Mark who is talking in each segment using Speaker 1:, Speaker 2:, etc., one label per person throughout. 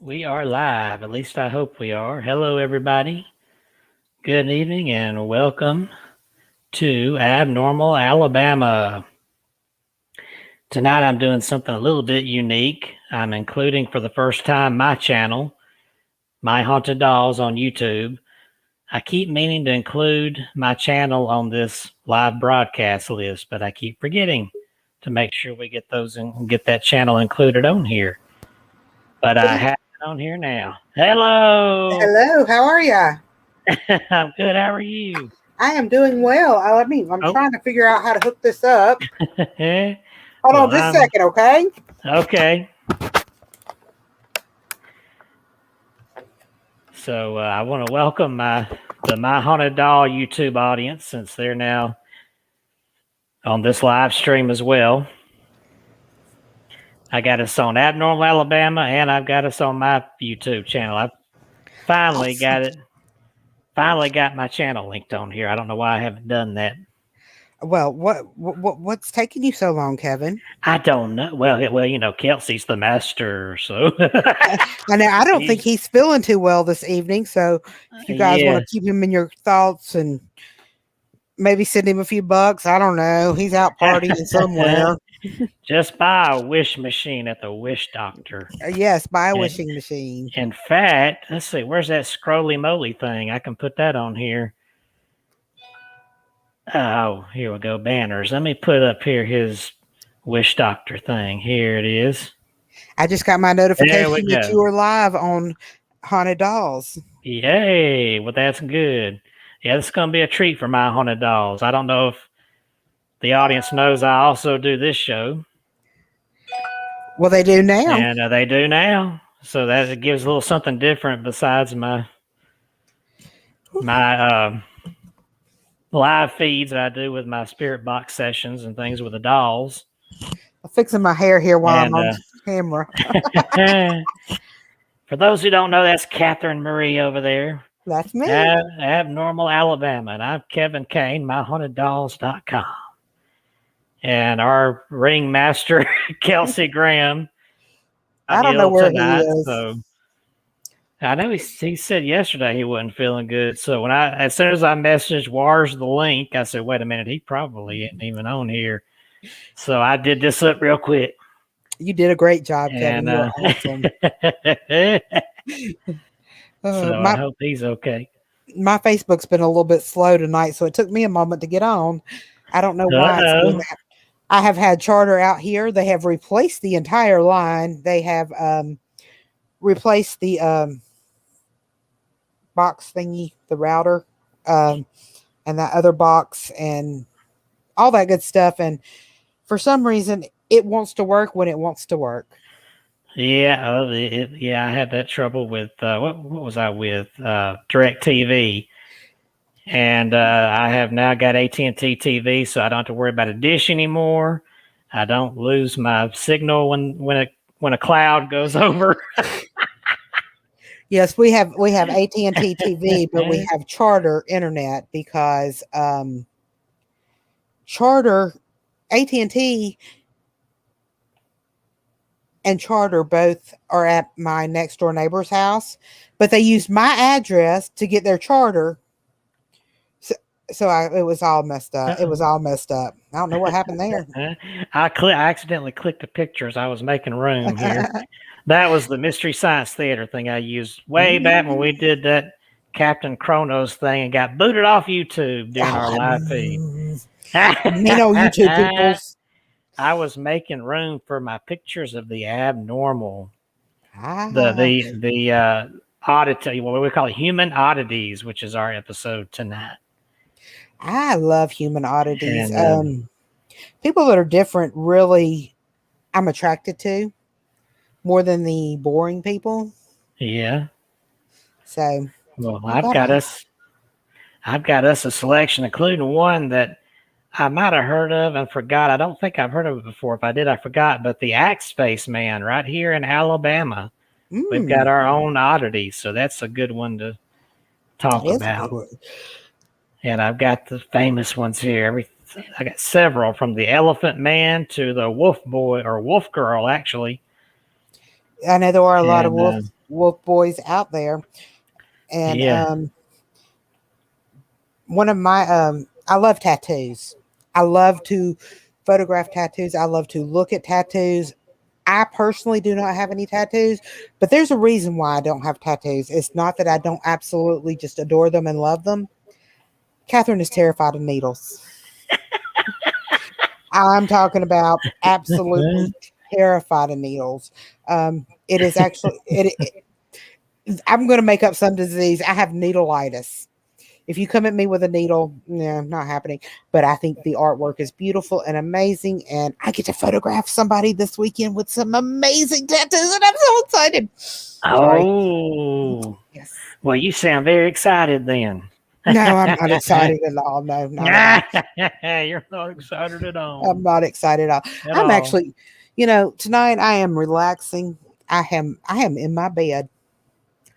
Speaker 1: We are live. At least I hope we are. Hello, everybody. Good evening and welcome to Abnormal Alabama. Tonight I'm doing something a little bit unique. I'm including for the first time my channel, My Haunted Dolls on YouTube. I keep meaning to include my channel on this live broadcast list, but I keep forgetting to make sure we get those and get that channel included on here. But I have it on here now. Hello.
Speaker 2: Hello, how are ya?
Speaker 1: I'm good. How are you?
Speaker 2: I am doing well. I'm trying to figure out how to hook this up. Hold
Speaker 1: Well,
Speaker 2: on just a second, okay?
Speaker 1: Okay. So I want to welcome the My Haunted Doll YouTube audience, since they're now on this live stream as well. I got us on Abnormal Alabama, and I've got us on my YouTube channel. I've finally got it. Finally got my channel linked on here. I don't know why I haven't done that.
Speaker 2: Well, what's taking you so long, Kevin?
Speaker 1: I don't know. Well, you know, Kelsey's the master, so.
Speaker 2: I don't think he's feeling too well this evening. So, if you guys want to keep him in your thoughts and maybe send him a few bucks, I don't know. He's out partying somewhere.
Speaker 1: Just buy a wish machine at the Wish Doctor.
Speaker 2: Yes, buy a wishing machine.
Speaker 1: In fact, let's see, where's that scrolly moly thing? I can put that on here. Oh, here we go. Banners. Let me put up here his Wish Doctor thing. Here it is.
Speaker 2: I just got my notification that you were live on Haunted Dolls.
Speaker 1: Yay. Well, that's good. Yeah, this is going to be a treat for My Haunted Dolls. I don't know if the audience knows I also do this show.
Speaker 2: Well, they do now.
Speaker 1: And they do now. So that gives a little something different besides my live feeds that I do with my spirit box sessions and things with the dolls.
Speaker 2: I'm fixing my hair here while I'm on camera.
Speaker 1: For those who don't know, that's Catherine Marie over there.
Speaker 2: That's me.
Speaker 1: Abnormal Alabama. And I'm Kevin Kane, myhauntedDolls.com. And our ringmaster, Kelsey Graham.
Speaker 2: I don't know where tonight, he is.
Speaker 1: So I know he said yesterday he wasn't feeling good. So as soon as I messaged Wars the link, I said, wait a minute, he probably isn't even on here. So I did this up real quick.
Speaker 2: You did a great job, Kevin. You're awesome.
Speaker 1: So I hope he's okay.
Speaker 2: My Facebook's been a little bit slow tonight, so it took me a moment to get on. I don't know why it's doing that. I have had Charter out here. They have replaced the entire line. They have replaced the box thingy, the router, and that other box and all that good stuff. And for some reason, it wants to work when it wants to work.
Speaker 1: Yeah, I had that trouble with what was I with DirecTV, and I have now got AT&T TV, so I don't have to worry about a dish anymore. I don't lose my signal when a cloud goes over.
Speaker 2: Yes, we have AT&T TV, but we have Charter internet because Charter, AT&T and Charter both are at my next door neighbor's house, but they used my address to get their Charter. So it was all messed up. It was all messed up. I don't know what happened there.
Speaker 1: I accidentally clicked the pictures. I was making room here. That was the Mystery Science Theater thing I used way back when we did that Captain Kronos thing and got booted off YouTube during our live feed.
Speaker 2: YouTube people.
Speaker 1: I was making room for my pictures of the abnormal, the oddity, what we call it, human oddities, which is our episode tonight.
Speaker 2: I love human oddities. And, people that are different, really, I'm attracted to more than the boring people.
Speaker 1: Yeah.
Speaker 2: So,
Speaker 1: well, I've got us a selection, including one that I might have heard of and forgot. I don't think I've heard of it before. If I did, I forgot. But the Axe Space Man right here in Alabama. We've got our own oddities, so that's a good one to talk about. And I've got the famous ones here. I got several, from the Elephant Man to the Wolf Boy or Wolf Girl, actually.
Speaker 2: I know there are a lot of wolf wolf boys out there. And
Speaker 1: Yeah.
Speaker 2: one of my I love tattoos. I love to photograph tattoos. I love to look at tattoos. I personally do not have any tattoos, but there's a reason why I don't have tattoos. It's not that I don't absolutely just adore them and love them. Catherine is terrified of needles. I'm talking about absolutely terrified of needles. It is actually I'm going to make up some disease. I have needleitis. If you come at me with a needle, no, not happening. But I think the artwork is beautiful and amazing, and I get to photograph somebody this weekend with some amazing tattoos, and I'm so excited. Sorry.
Speaker 1: Oh,
Speaker 2: Yes.
Speaker 1: well, you sound very excited then.
Speaker 2: No, I'm not excited at all. No, not at all.
Speaker 1: You're not excited at all.
Speaker 2: I'm not excited at all.
Speaker 1: At
Speaker 2: I'm
Speaker 1: all.
Speaker 2: actually, tonight I am relaxing. I am in my bed.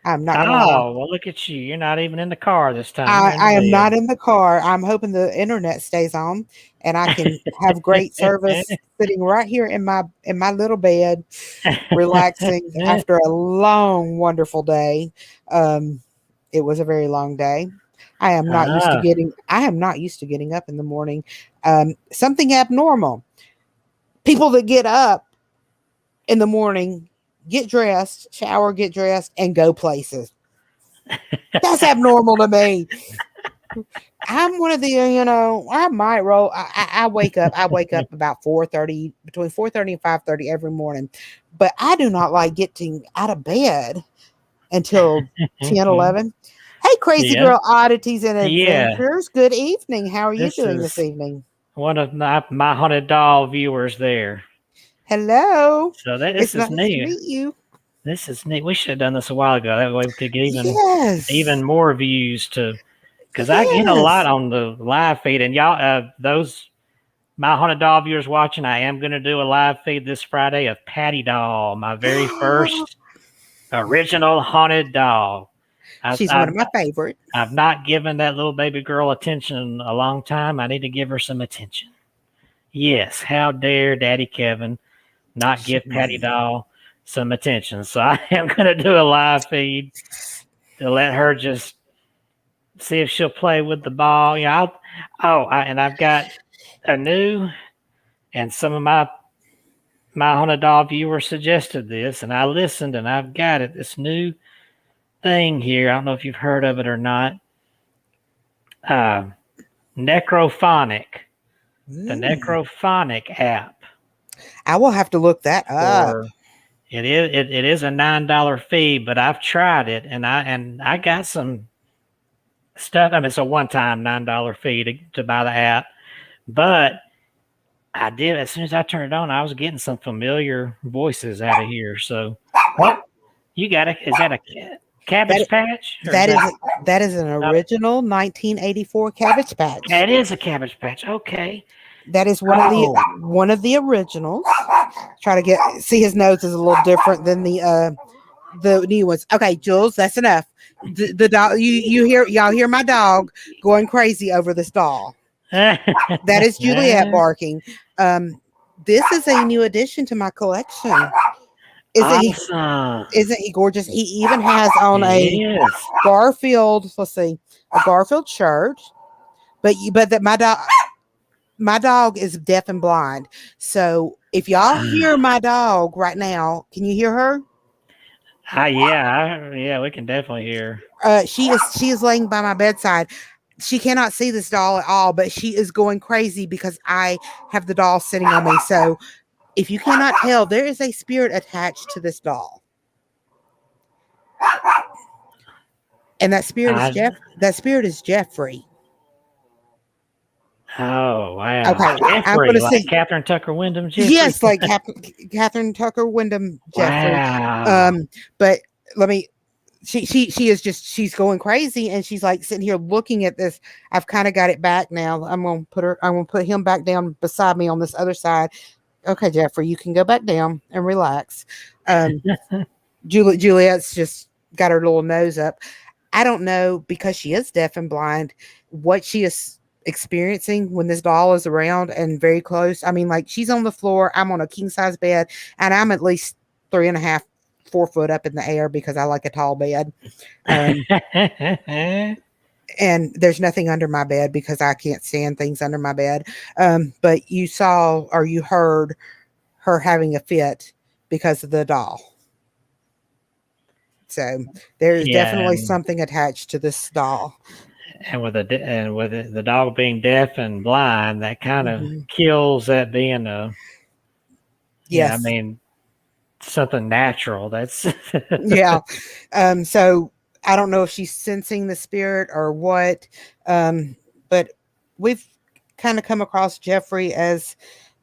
Speaker 2: I'm not gonna lie.
Speaker 1: Oh, well, look at you. You're not even in the car this time.
Speaker 2: I,
Speaker 1: You're in
Speaker 2: I am not
Speaker 1: the
Speaker 2: in the car. I'm hoping the internet stays on and I can have great service sitting right here in my little bed, relaxing
Speaker 1: bed.
Speaker 2: after a long, wonderful day. Um, it was a very long day.
Speaker 1: Ah,
Speaker 2: I am not used to getting up in the morning. Something abnormal. People that get up in the morning, get dressed, shower, get dressed, and go places. That's abnormal to me. I'm one of the, I might roll. I wake up. I wake up about 4:30, between 4:30 and 5:30 every morning, but I do not like getting out of bed until 10, 11. Hey, crazy
Speaker 1: yeah,
Speaker 2: girl, oddities and
Speaker 1: yeah.
Speaker 2: adventures. Good evening. How are you
Speaker 1: This
Speaker 2: doing this
Speaker 1: is
Speaker 2: evening?
Speaker 1: one of my haunted doll viewers there.
Speaker 2: Hello.
Speaker 1: So that this
Speaker 2: It's
Speaker 1: is
Speaker 2: nice to
Speaker 1: new.
Speaker 2: meet you.
Speaker 1: This is neat. We should have done this a while ago. That way we could get even
Speaker 2: Yes.
Speaker 1: more views to because I get a lot
Speaker 2: Yes.
Speaker 1: on the live feed. And y'all, those my haunted doll viewers watching, I am going to do a live feed this Friday of Patty Doll, my very first original haunted doll. I've,
Speaker 2: She's one
Speaker 1: I've
Speaker 2: of my favorites.
Speaker 1: I've not given that little baby girl attention in a long time. I need to give her some attention. Yes, how dare Daddy Kevin not give Patty Doll some attention? So I am going to do a live feed to let her just see if she'll play with the ball. And I've got a new, and some of my haunted doll viewers suggested this, and I listened, and I've got it. This new thing here. I don't know if you've heard of it or not. Uh, Necrophonic, the
Speaker 2: Mm.
Speaker 1: Necrophonic app
Speaker 2: I will have to look that up.
Speaker 1: for it is a $9 fee, but I've tried it and I got some stuff. I mean, it's a one-time $9 fee to buy the app, but I did as soon as I turned it on, I was getting some familiar voices out of here. So, oh, you got it. Is that a
Speaker 2: That
Speaker 1: Cabbage Patch or is
Speaker 2: that is
Speaker 1: that?
Speaker 2: that is an
Speaker 1: No,
Speaker 2: original 1984 Cabbage Patch.
Speaker 1: it is a Cabbage Patch. Okay.
Speaker 2: That is
Speaker 1: Oh,
Speaker 2: one of the originals. Try to get see his nose is a little different than the new ones. Okay, Jules, that's enough. The dog you hear y'all hear my dog going crazy over this doll. That is Juliet barking. Um, this is a new addition to my collection. Isn't he
Speaker 1: awesome.
Speaker 2: isn't he gorgeous? He even has on
Speaker 1: It
Speaker 2: a
Speaker 1: is.
Speaker 2: Garfield, let's see, a Garfield shirt. But that my dog is deaf and blind. So if y'all hear my dog right now, can you hear her?
Speaker 1: Yeah, we can definitely hear.
Speaker 2: She is laying by my bedside. She cannot see this doll at all, but she is going crazy because I have the doll sitting on me. So if you cannot tell, there is a spirit attached to this doll. And that spirit is
Speaker 1: I,
Speaker 2: Jeffrey.
Speaker 1: oh wow,
Speaker 2: Okay, I'm
Speaker 1: Jeffrey,
Speaker 2: gonna
Speaker 1: like
Speaker 2: see.
Speaker 1: Catherine Tucker Wyndham, Jeffrey.
Speaker 2: Yes, like Catherine Tucker Wyndham Jeffrey.
Speaker 1: Wow.
Speaker 2: But let me. She is just she's going crazy and she's like sitting here looking at this. I've kind of got it back now. I'm gonna put him back down beside me on this other side. Okay, Jeffrey, you can go back down and relax. Um, Juliet's just got her little nose up. I don't know because she is deaf and blind what she is experiencing when this doll is around and very close. I mean, like she's on the floor, I'm on a king size bed, and I'm at least 4 foot up in the air because I like a tall bed. Um, and there's nothing under my bed because I can't stand things under my bed. But you saw or you heard her having a fit because of the doll. So there's
Speaker 1: Yeah,
Speaker 2: definitely something attached to this doll.
Speaker 1: and the dog being deaf and blind, that kind of
Speaker 2: Hmm.
Speaker 1: kills that being a, I
Speaker 2: Yes.
Speaker 1: mean, something natural. That's
Speaker 2: Yeah. So I don't know if she's sensing the spirit or what. But we've kind of come across Jeffrey as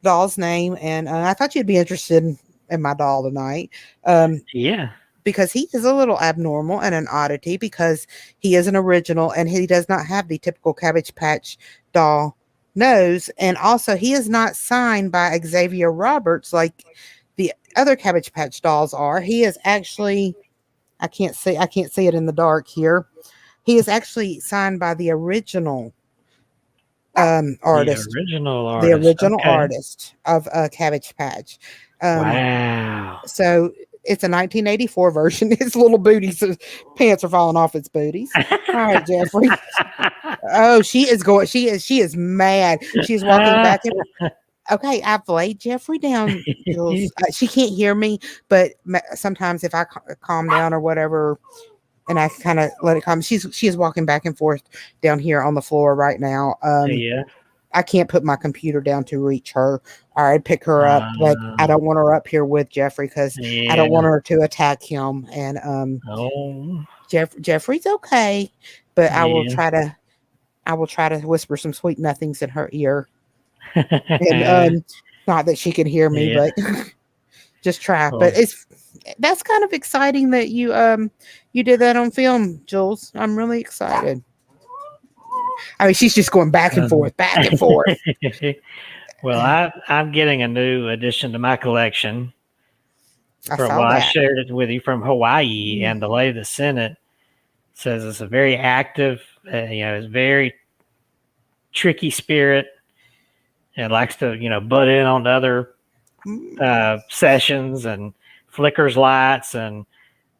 Speaker 2: doll's name, and I thought you'd be interested in my doll tonight. Um,
Speaker 1: yeah,
Speaker 2: because he is a little abnormal and an oddity because he is an original and he does not have the typical Cabbage Patch doll nose. And also, he is not signed by Xavier Roberts like the other Cabbage Patch dolls are. He is actually, I can't see it in the dark here. He is actually signed by
Speaker 1: the
Speaker 2: artist,
Speaker 1: original
Speaker 2: the
Speaker 1: artist.
Speaker 2: original
Speaker 1: Okay.
Speaker 2: artist of Cabbage Patch. Um,
Speaker 1: Wow.
Speaker 2: So it's a 1984 version. His little booties, his pants are falling off his booties. All right, Jeffrey. Oh, she is mad. She is walking back and okay. I've laid Jeffrey down, Jules. She can't hear me, but sometimes if I calm down or whatever, and I kind of let it calm, she is walking back and forth down here on the floor right now.
Speaker 1: Yeah.
Speaker 2: I can't put my computer down to reach her, or I'd pick her up, but I
Speaker 1: Uh,
Speaker 2: don't want her up here with Jeffrey because I don't want
Speaker 1: yeah.
Speaker 2: her to attack him. And
Speaker 1: Oh,
Speaker 2: Jeffrey's okay, but
Speaker 1: yeah.
Speaker 2: I will try to whisper some sweet nothings in her ear, and not that she can hear me,
Speaker 1: Yeah.
Speaker 2: but just try. But
Speaker 1: Well,
Speaker 2: that's kind of exciting that you did that on film, Jules. I'm really excited. I mean, she's just going
Speaker 1: um,
Speaker 2: back and forth.
Speaker 1: well, I'm getting a new addition to my collection
Speaker 2: I
Speaker 1: from,
Speaker 2: saw
Speaker 1: well, I
Speaker 2: that.
Speaker 1: shared it with you from Hawaii,
Speaker 2: Mm.
Speaker 1: and the lady that sent it says it's a very active, it's very tricky spirit and likes to, butt in on other sessions and flickers lights. And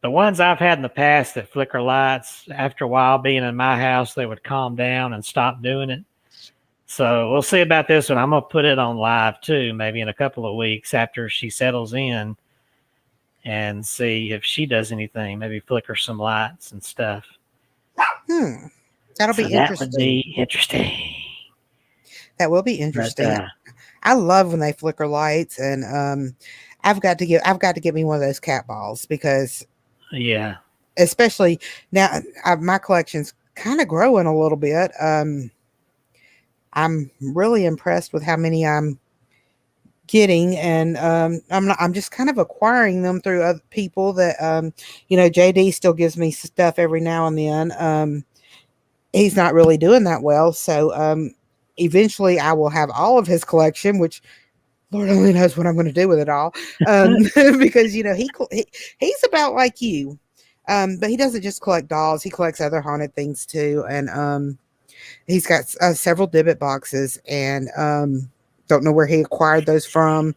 Speaker 1: the ones I've had in the past that flicker lights, after a while being in my house, they would calm down and stop doing it. So we'll see about this one. I'm going to put it on live too, maybe in a couple of weeks after she settles in and see if she does anything, maybe flicker some lights and stuff.
Speaker 2: Hmm. That'll
Speaker 1: So
Speaker 2: be
Speaker 1: that would
Speaker 2: interesting.
Speaker 1: be interesting.
Speaker 2: That will be
Speaker 1: But
Speaker 2: interesting. I love when they flicker lights, and I've got to get me one of those cat balls because
Speaker 1: yeah.
Speaker 2: especially now my collection's kind of growing a little bit. I'm really impressed with how many I'm getting, and I'm just kind of acquiring them through other people that JD still gives me stuff every now and then. He's not really doing that well, so eventually I will have all of his collection, which Lord only knows what I'm going to do with it all. Because he's about like you, but he doesn't just collect dolls; he collects other haunted things too. And he's got several Dibbit boxes, and don't know where he acquired those from.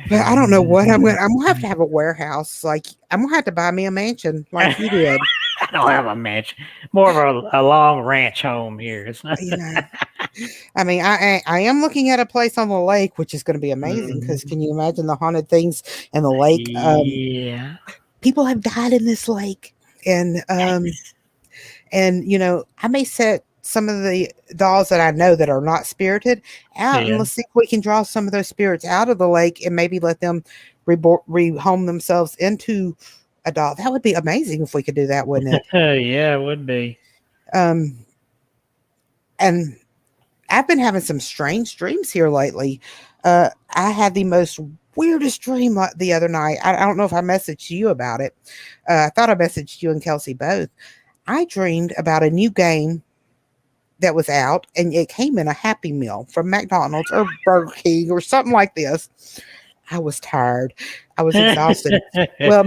Speaker 2: But I don't know what I'm going. I'm gonna have a warehouse. Like I'm gonna have to buy me a mansion, like you did.
Speaker 1: I don't have a mansion, more of a long ranch home here. It's not.
Speaker 2: You know, I mean, I am looking at a place on the lake, which is going to be amazing because
Speaker 1: Mhm.
Speaker 2: can you imagine the haunted things in the lake?
Speaker 1: Yeah.
Speaker 2: People have died in this lake, and I may set some of the dolls that I know that are not spirited out, and
Speaker 1: Yeah.
Speaker 2: let's see if we can draw some of those spirits out of the lake and maybe let them rehome themselves into a doll. That would be amazing if we could do that, wouldn't it?
Speaker 1: Yeah, it would be.
Speaker 2: Um, and I've been having some strange dreams here lately. I had the most weirdest dream the other night. I don't know if I messaged you about it. I thought I messaged you and Kelsey both. I dreamed about a new game that was out, and it came in a Happy Meal from McDonald's or Burger King or something like this. I was tired. I was exhausted. Well,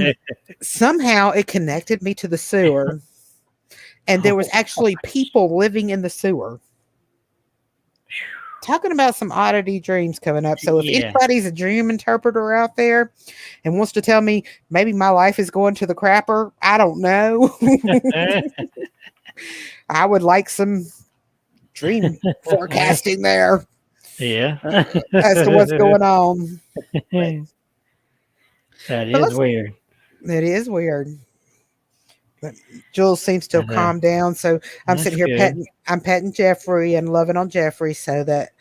Speaker 2: somehow it connected me to the sewer, and there was actually people living in the sewer. talking about some oddity dreams coming up. So if
Speaker 1: Yeah.
Speaker 2: anybody's a dream interpreter out there and wants to tell me maybe my life is going to the crapper, I don't know. I would like some dream forecasting there
Speaker 1: Yeah.
Speaker 2: as to what's going on. But
Speaker 1: That
Speaker 2: but
Speaker 1: is weird.
Speaker 2: it is weird. But Jules seems to have
Speaker 1: And,
Speaker 2: calmed down. So I'm
Speaker 1: that's
Speaker 2: sitting here
Speaker 1: good.
Speaker 2: petting Jeffrey and loving on Jeffrey so that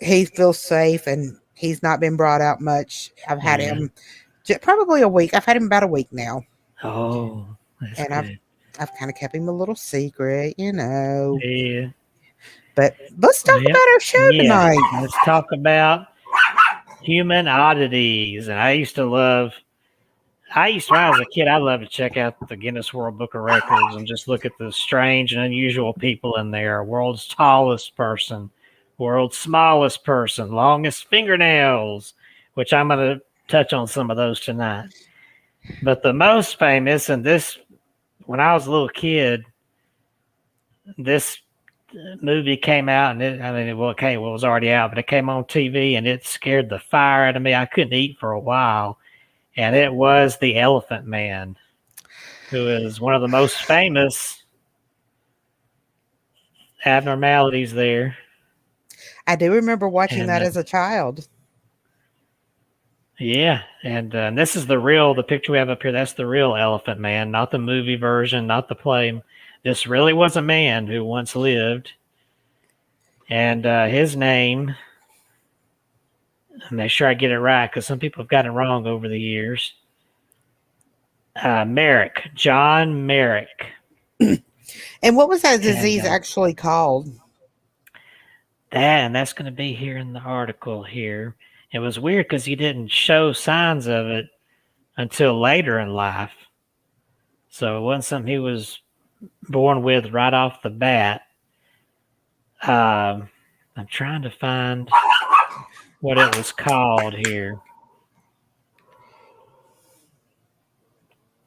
Speaker 2: he feels safe and he's not been brought out much. I've had
Speaker 1: Yeah.
Speaker 2: him probably a week. I've had him about a week now,
Speaker 1: Oh, that's
Speaker 2: and
Speaker 1: good.
Speaker 2: I've kind of kept him a little secret, you know.
Speaker 1: Yeah.
Speaker 2: But let's talk
Speaker 1: Yep.
Speaker 2: about our show
Speaker 1: Yeah.
Speaker 2: tonight.
Speaker 1: Let's talk about human oddities. And when I was a kid, I loved to check out the Guinness World Book of Records and just look at the strange and unusual people in there. World's tallest person, world's smallest person, longest fingernails, which I'm going to touch on some of those tonight. But the most famous, and this, when I was a little kid, this movie came out, and it was already out, but it came on TV, and it scared the fire out of me. I couldn't eat for a while, and it was the Elephant Man, who is one of the most famous abnormalities there.
Speaker 2: I do remember watching
Speaker 1: And
Speaker 2: that as a child.
Speaker 1: yeah, and this is the picture we have up here. That's the real Elephant Man, not the movie version, not the play. This really was a man who once lived, and his name. Make sure I get it right because some people have gotten it wrong over the years. Merrick, John Merrick.
Speaker 2: And what was that
Speaker 1: And
Speaker 2: disease actually called?
Speaker 1: that's going to be here in the article here. It was weird because he didn't show signs of it until later in life. So it wasn't something he was born with right off the bat. I'm trying to find what it was called here.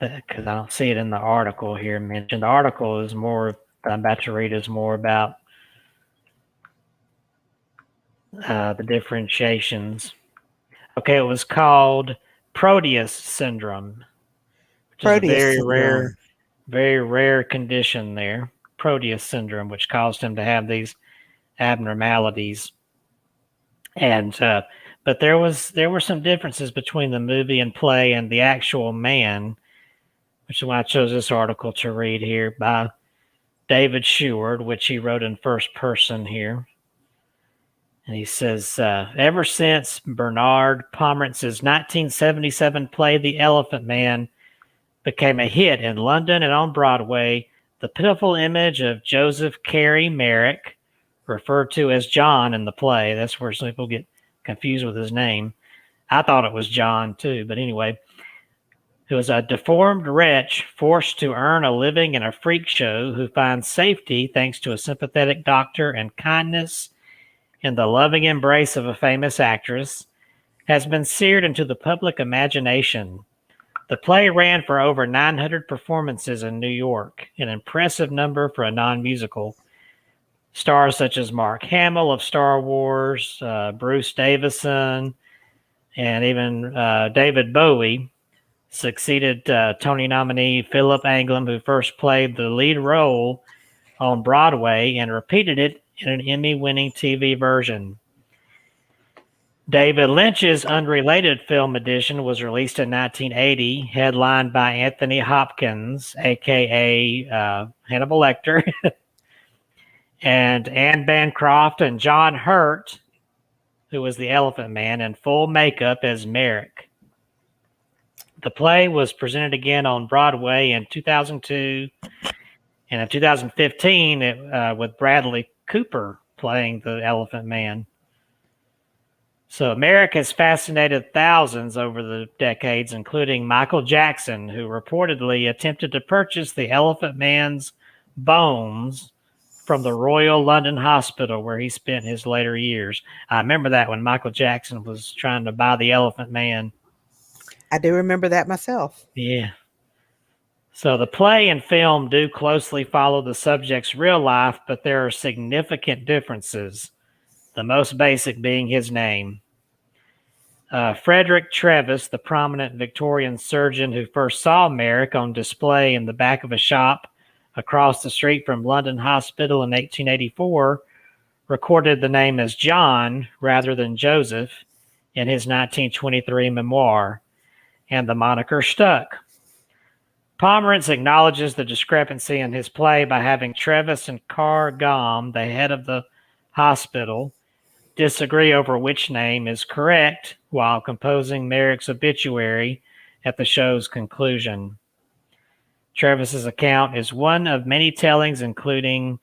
Speaker 1: Because I don't see it in the article here mentioned. The article is more, I'm about to read is more about the differentiations. Okay, it was called Proteus syndrome, which is a
Speaker 2: Proteus syndrome.
Speaker 1: very rare condition there. Proteus syndrome, which caused him to have these abnormalities. And but there were some differences between the movie and play and the actual man, which is why I chose this article to read here by David Sheward, which he wrote in first person here. And he says, ever since Bernard Pomerantz's 1977 play The Elephant Man became a hit in London and on Broadway, the pitiful image of Joseph Carey Merrick, referred to as John in the play, that's where some people get confused with his name. I thought it was John too, but anyway, who is a deformed wretch forced to earn a living in a freak show who finds safety thanks to a sympathetic doctor and kindness in the loving embrace of a famous actress, has been seared into the public imagination. The play ran for over 900 performances in New York, an impressive number for a non-musical. Stars such as Mark Hamill of Star Wars, Bruce Davison, and even David Bowie succeeded Tony nominee Philip Anglim, who first played the lead role on Broadway and repeated it in an Emmy-winning TV version. David Lynch's unrelated film edition was released in 1980, headlined by Anthony Hopkins, a.k.a. Hannibal Lecter, and Anne Bancroft and John Hurt, who was the Elephant Man, in full makeup as Merrick. The play was presented again on Broadway in 2002, and in 2015 with Bradley Cooper playing the Elephant Man. So Merrick has fascinated thousands over the decades, including Michael Jackson, who reportedly attempted to purchase the Elephant Man's bones from the Royal London Hospital, where he spent his later years. I remember that when Michael Jackson was trying to buy the Elephant Man.
Speaker 2: I do remember that myself.
Speaker 1: Yeah. So the play and film do closely follow the subject's real life, but there are significant differences. the most basic being his name. Frederick Trevis, the prominent Victorian surgeon who first saw Merrick on display in the back of a shop across the street from London Hospital in 1884, recorded the name as John rather than Joseph in his 1923 memoir, and the moniker stuck. Pomerantz acknowledges the discrepancy in his play by having Trevis and Carr Gom, the head of the hospital, disagree over which name is correct while composing Merrick's obituary at the show's conclusion. Trevis's account is one of many tellings, including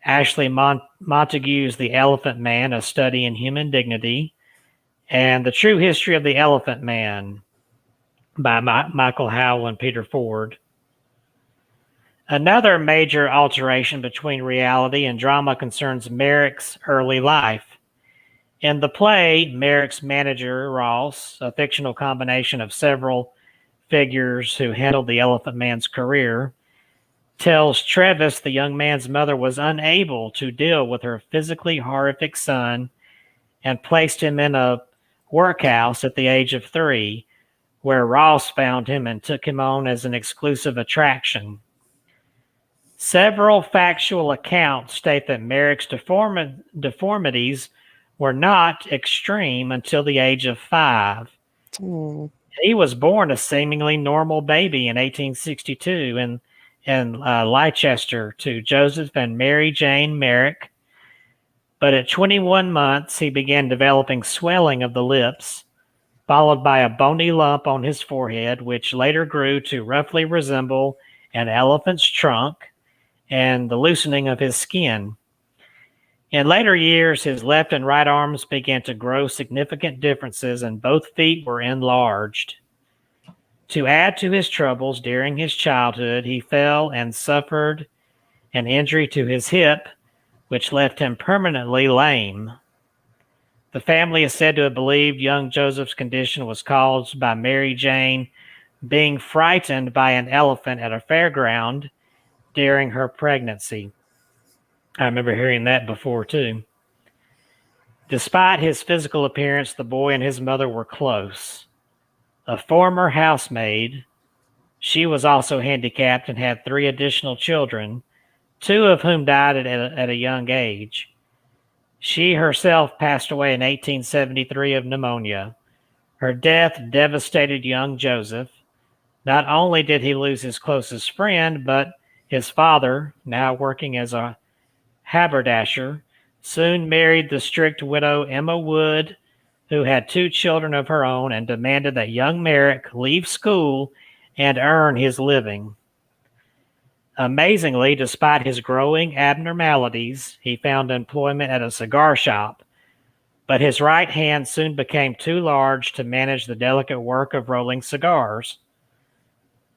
Speaker 1: Ashley Montague's The Elephant Man, A Study in Human Dignity, and The True History of the Elephant Man by Michael Howell and Peter Ford. Another major alteration between reality and drama concerns Merrick's early life. In the play, Merrick's manager, Ross, a fictional combination of several figures who handled the Elephant Man's career, tells Trevis the young man's mother was unable to deal with her physically horrific son and placed him in a workhouse at the age of 3, where Ross found him and took him on as an exclusive attraction. Several factual accounts state that Merrick's deformities were not extreme until the age of 5. He was born a seemingly normal baby in 1862 in Leicester to Joseph and Mary Jane Merrick, but at 21 months he began developing swelling of the lips, followed by a bony lump on his forehead, which later grew to roughly resemble an elephant's trunk, and the loosening of his skin. In later years, his left and right arms began to grow significant differences, and both feet were enlarged. To add to his troubles during his childhood, he fell and suffered an injury to his hip, which left him permanently lame. The family is said to have believed young Joseph's condition was caused by Mary Jane being frightened by an elephant at a fairground during her pregnancy. I remember hearing that before, too. Despite his physical appearance, the boy and his mother were close. A former housemaid, she was also handicapped and had 3 additional children, 2 of whom died at a young age. She herself passed away in 1873 of pneumonia. Her death devastated young Joseph. Not only did he lose his closest friend, but his father, now working as a haberdasher, soon married the strict widow Emma Wood, who had 2 children of her own, and demanded that young Merrick leave school and earn his living. Amazingly, despite his growing abnormalities, he found employment at a cigar shop, but his right hand soon became too large to manage the delicate work of rolling cigars.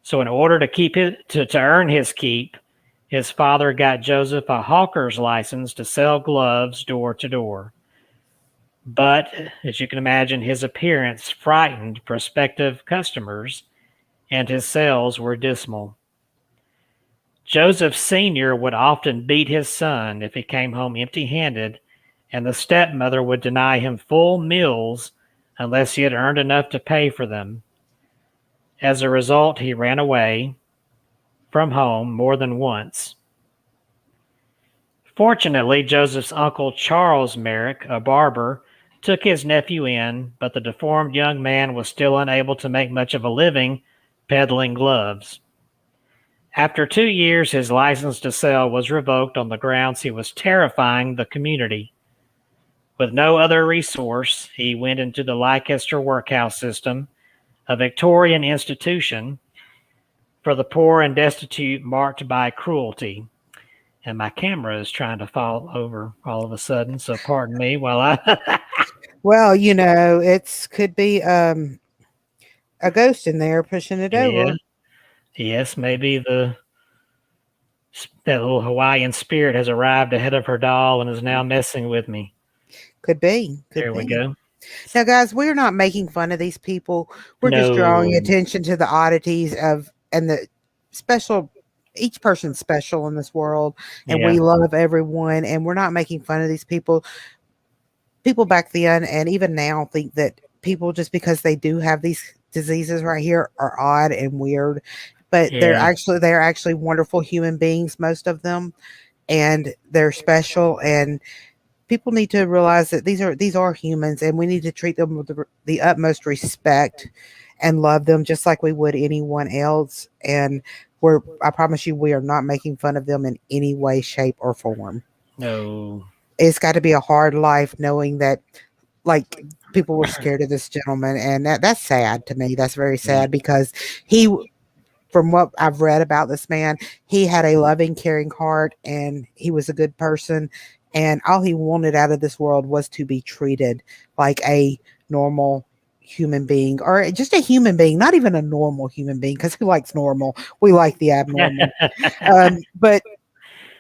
Speaker 1: So in order to earn his keep, his father got Joseph a hawker's license to sell gloves door to door. But, as you can imagine, his appearance frightened prospective customers, and his sales were dismal. Joseph Sr. would often beat his son if he came home empty-handed, and the stepmother would deny him full meals unless he had earned enough to pay for them. As a result, he ran away from home more than once. Fortunately, Joseph's uncle Charles Merrick, a barber, took his nephew in, but the deformed young man was still unable to make much of a living peddling gloves. After 2 years, his license to sell was revoked on the grounds he was terrifying the community. With no other resource, he went into the Leicester workhouse system, a Victorian institution for the poor and destitute marked by cruelty. And my camera is trying to fall over all of a sudden, so pardon me while I...
Speaker 2: Well, it could be a ghost in there pushing it over.
Speaker 1: Yes, maybe that little Hawaiian spirit has arrived ahead of her doll and is now messing with me.
Speaker 2: Could be.
Speaker 1: There we go.
Speaker 2: Now, guys, we're not making fun of these people. We're just drawing attention to the oddities and the special. Each person's special in this world, and we love everyone. And we're not making fun of these people. people back then and even now think that people, just because they do have these diseases right here, are odd and weird, but
Speaker 1: Yeah.
Speaker 2: they're actually wonderful human beings, most of them, and they're special. And people need to realize that these are humans, and we need to treat them with the utmost respect and love them just like we would anyone else. And I promise you, we are not making fun of them in any way, shape, or form.
Speaker 1: No.
Speaker 2: It's got to be a hard life knowing that, like, people were scared of this gentleman, and that's sad to me. That's very
Speaker 1: Yeah.
Speaker 2: sad because he, from what I've read about this man, he had a loving, caring heart, and he was a good person. And all he wanted out of this world was to be treated like a normal human being, or just a human being, not even a normal human being, because who likes normal? We like the abnormal. But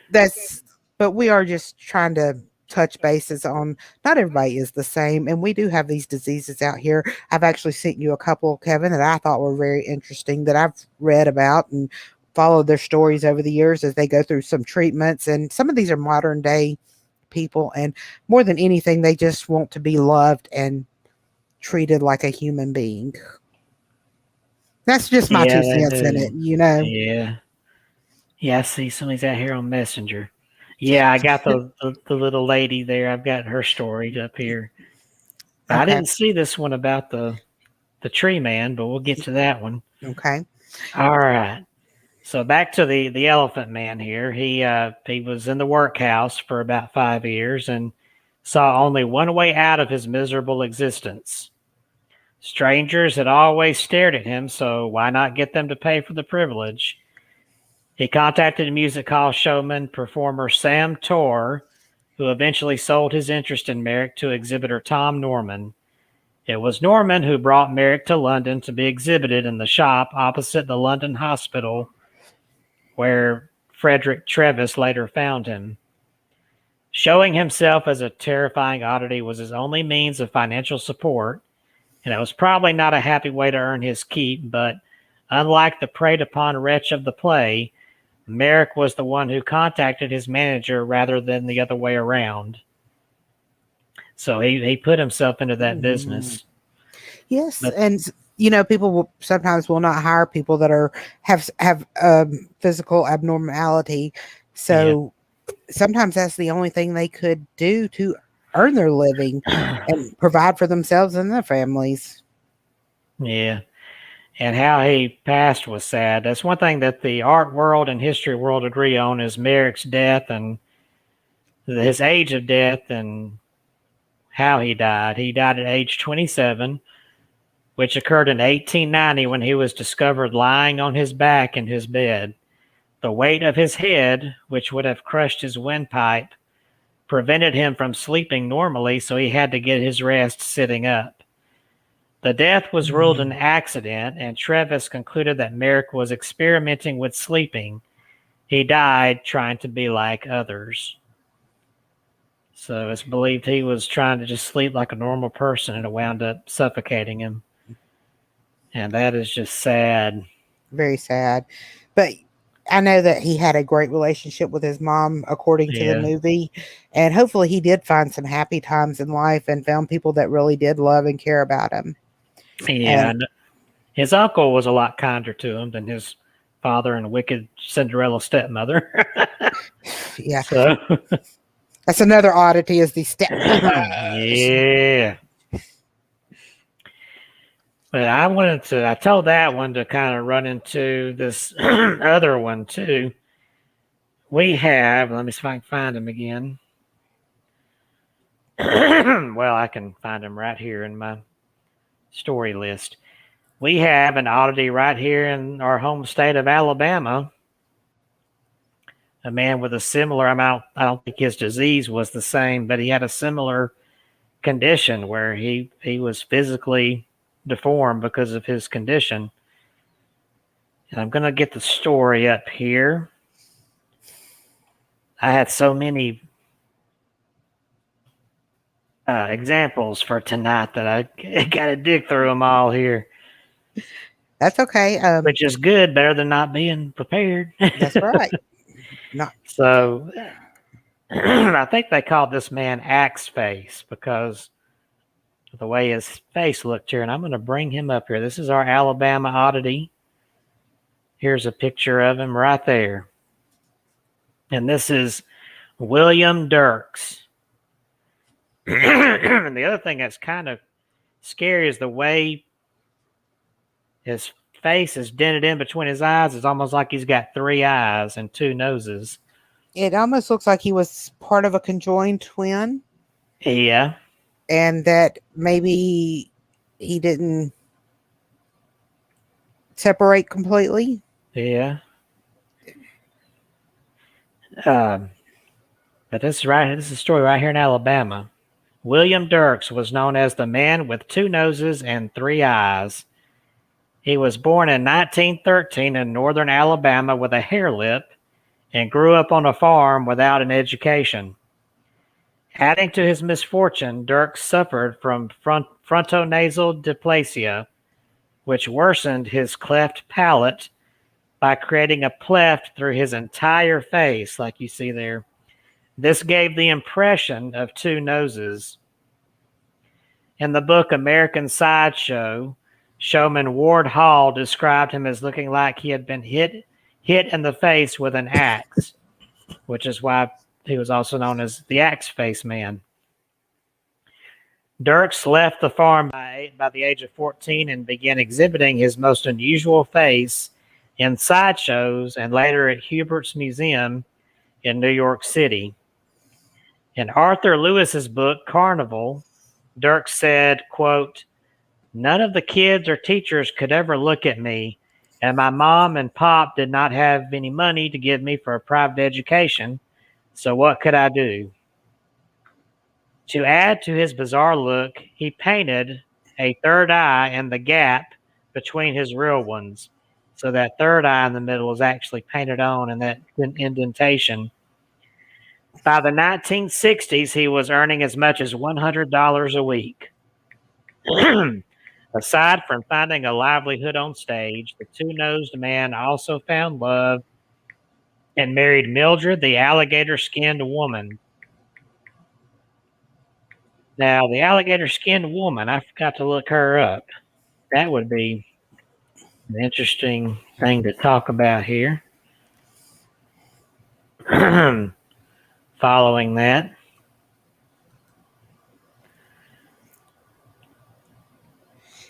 Speaker 2: that's but we are just trying to touch bases on, not everybody is the same, and we do have these diseases out here. I've actually sent you a couple, Kevin, that I thought were very interesting, that I've read about and followed their stories over the years as they go through some treatments. And some of these are modern day people, and more than anything, they just want to be loved and treated like a human being. That's just my
Speaker 1: Yeah,
Speaker 2: two
Speaker 1: they
Speaker 2: cents in it,
Speaker 1: do.
Speaker 2: you know.
Speaker 1: Yeah. Yeah, I see somebody's out here on Messenger. Yeah, I got the little lady there. I've got her story up here. But I
Speaker 2: Okay.
Speaker 1: didn't see this one about the tree man, but we'll get to that one.
Speaker 2: Okay.
Speaker 1: All right. So back to the elephant man here. He was in the workhouse for about 5 years and saw only one way out of his miserable existence. Strangers had always stared at him, so why not get them to pay for the privilege? He contacted music hall showman performer Sam Torr, who eventually sold his interest in Merrick to exhibitor Tom Norman. It was Norman who brought Merrick to London to be exhibited in the shop opposite the London hospital, where Frederick Trevis later found him. Showing himself as a terrifying oddity was his only means of financial support, and it was probably not a happy way to earn his keep, but unlike the preyed upon wretch of the play, Merrick was the one who contacted his manager rather than the other way around. So he put himself into that
Speaker 2: Mhm.
Speaker 1: business.
Speaker 2: Yes,
Speaker 1: But
Speaker 2: and people will sometimes will not hire people that are have physical abnormality.
Speaker 1: yeah.
Speaker 2: So sometimes that's the only thing they could do to earn their living and provide for themselves and their families.
Speaker 1: Yeah. And how he passed was sad. That's one thing that the art world and history world agree on is Merrick's death and his age of death and how he died. He died at age 27, which occurred in 1890 when he was discovered lying on his back in his bed. The weight of his head, which would have crushed his windpipe, prevented him from sleeping normally, so he had to get his rest sitting up. The death was ruled an
Speaker 2: Mhm.
Speaker 1: accident, and Trevis concluded that Merrick was experimenting with sleeping. He died trying to be like others. So it's believed he was trying to just sleep like a normal person and it wound up suffocating him. And that is just sad.
Speaker 2: Very sad, but I know that he had a great relationship with his mom, according to the
Speaker 1: Yeah.
Speaker 2: movie, and hopefully he did find some happy times in life and found people that really did love and care about him.
Speaker 1: Yeah.
Speaker 2: And
Speaker 1: And his uncle was a lot kinder to him than his father and wicked Cinderella stepmother.
Speaker 2: yeah,
Speaker 1: So,
Speaker 2: that's another oddity, is the stepmothers.
Speaker 1: yeah. But I told that one to kind of run into this other one too. We have, let me see if I can find him again. Well, I can find him right here in my story list. We have an oddity right here in our home state of Alabama. A man with a similar amount, I don't think his disease was the same, but he had a similar condition where he was physically deformed because of his condition. And I'm going to get the story up here. I had so many examples for tonight that I got to dig through them all here,
Speaker 2: That's okay.
Speaker 1: which is good, better than not being prepared.
Speaker 2: That's right. Not
Speaker 1: So I think they called this man Axe Face because of the way his face looked here. And I'm going to bring him up here. This is our Alabama oddity. Here's a picture of him right there. And this is William Dirks. And the other thing that's kind of scary is the way his face is dented in between his eyes. It's almost like he's got 3 eyes and 2 noses.
Speaker 2: It almost looks like he was part of a conjoined twin.
Speaker 1: Yeah.
Speaker 2: And that maybe he didn't separate completely.
Speaker 1: Yeah. But this is a story right here in Alabama. William Dirks was known as the man with 2 noses and 3 eyes. He was born in 1913 in northern Alabama with a hair lip and grew up on a farm without an education. Adding to his misfortune, Dirks suffered from frontonasal dysplasia, which worsened his cleft palate by creating a cleft through his entire face, like you see there. This gave the impression of 2 noses. In the book American Sideshow, showman Ward Hall described him as looking like he had been hit in the face with an axe, which is why he was also known as the Axe Face Man. Dirks left the farm by the age of 14 and began exhibiting his most unusual face in sideshows and later at Hubert's Museum in New York City. In Arthur Lewis's book, Carnival, Dirks said, quote, "None of the kids or teachers could ever look at me, and my mom and pop did not have any money to give me for a private education, so what could I do?" To add to his bizarre look, he painted a third eye in the gap between his real ones. So that third eye in the middle is actually painted on in that indentation. By the 1960s, he was earning as much as $100 a week. Aside from finding a livelihood on stage, the 2-nosed man also found love and married Mildred, the alligator-skinned woman. Now, the alligator-skinned woman, I forgot to look her up. That would be an interesting thing to talk about here. Following that.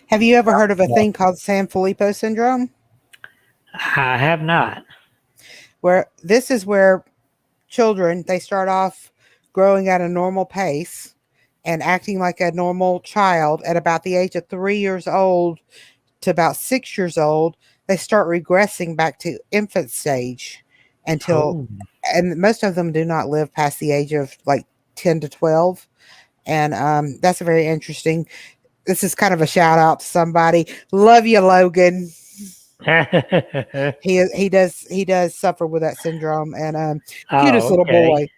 Speaker 2: Have you ever heard of a thing called Sanfilippo syndrome?
Speaker 1: I have not.
Speaker 2: Where this is where children, they start off growing at a normal pace and acting like a normal child. At about the age of 3 years old to about 6 years old, they start regressing back to infant stage until, and most of them do not live past the age of like 10 to 12. And that's a very interesting. This is kind of a shout out to somebody. Love you, Logan. he does suffer with that syndrome, and cutest little boy.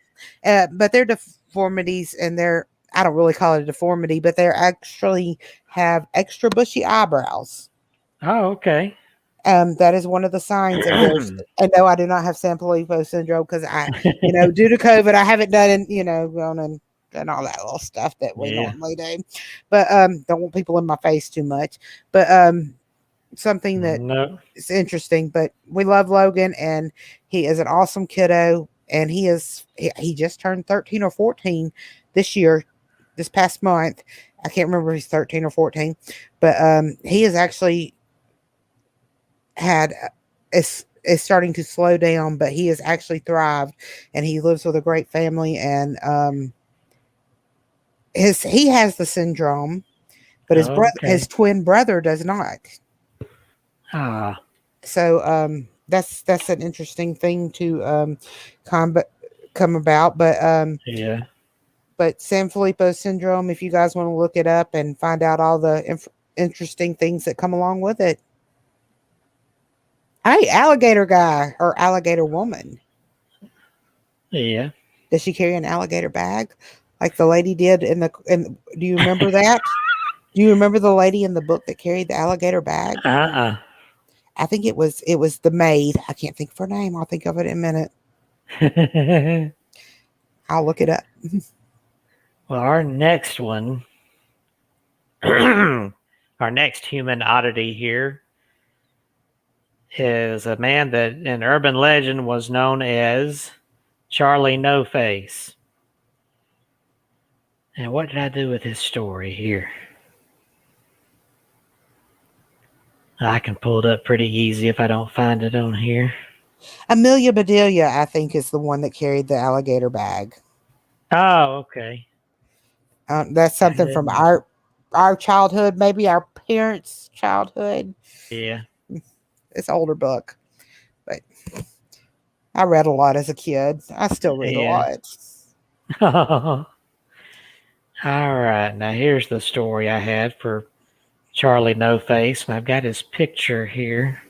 Speaker 2: But they're deformities, and I don't really call it a deformity, but they actually have extra bushy eyebrows.
Speaker 1: Oh, okay.
Speaker 2: That is one of the signs of theirs. And no, I do not have Sanfilippo syndrome because due to COVID, I haven't done, gone and all that little stuff that we normally do. But don't want people in my face too much. But something that is interesting. But we love Logan, and he is an awesome kiddo, and he just turned 13 or 14 this year, this past month. I can't remember if he's 13 or 14, but he is actually is starting to slow down, but he has actually thrived, and he lives with a great family, and he has the syndrome, but his twin brother does not. So that's an interesting thing to come about, but But Sanfilippo syndrome, if you guys want to look it up and find out all the interesting things that come along with it. Hey, alligator guy or alligator woman.
Speaker 1: Yeah.
Speaker 2: Does she carry an alligator bag like the lady did do you remember that? Do you remember the lady in the book that carried the alligator bag? I think it was the maid. I can't think of her name. I'll think of it in a minute. I'll look it up.
Speaker 1: Well, our next one, our next human oddity here is a man that in urban legend was known as Charlie No Face. And what did I do with his story here? I can pull it up pretty easy if I don't find it on here.
Speaker 2: Amelia Bedelia, I think, is the one that carried the alligator bag.
Speaker 1: Oh, okay.
Speaker 2: That's
Speaker 1: I
Speaker 2: something from
Speaker 1: didn't.
Speaker 2: our childhood, maybe our parents' childhood.
Speaker 1: Yeah.
Speaker 2: It's an older book, but I read a lot as a kid. I still read a
Speaker 1: Yeah.
Speaker 2: lot.
Speaker 1: All right. Now here's the story I had for Charlie No Face, and I've got his picture here,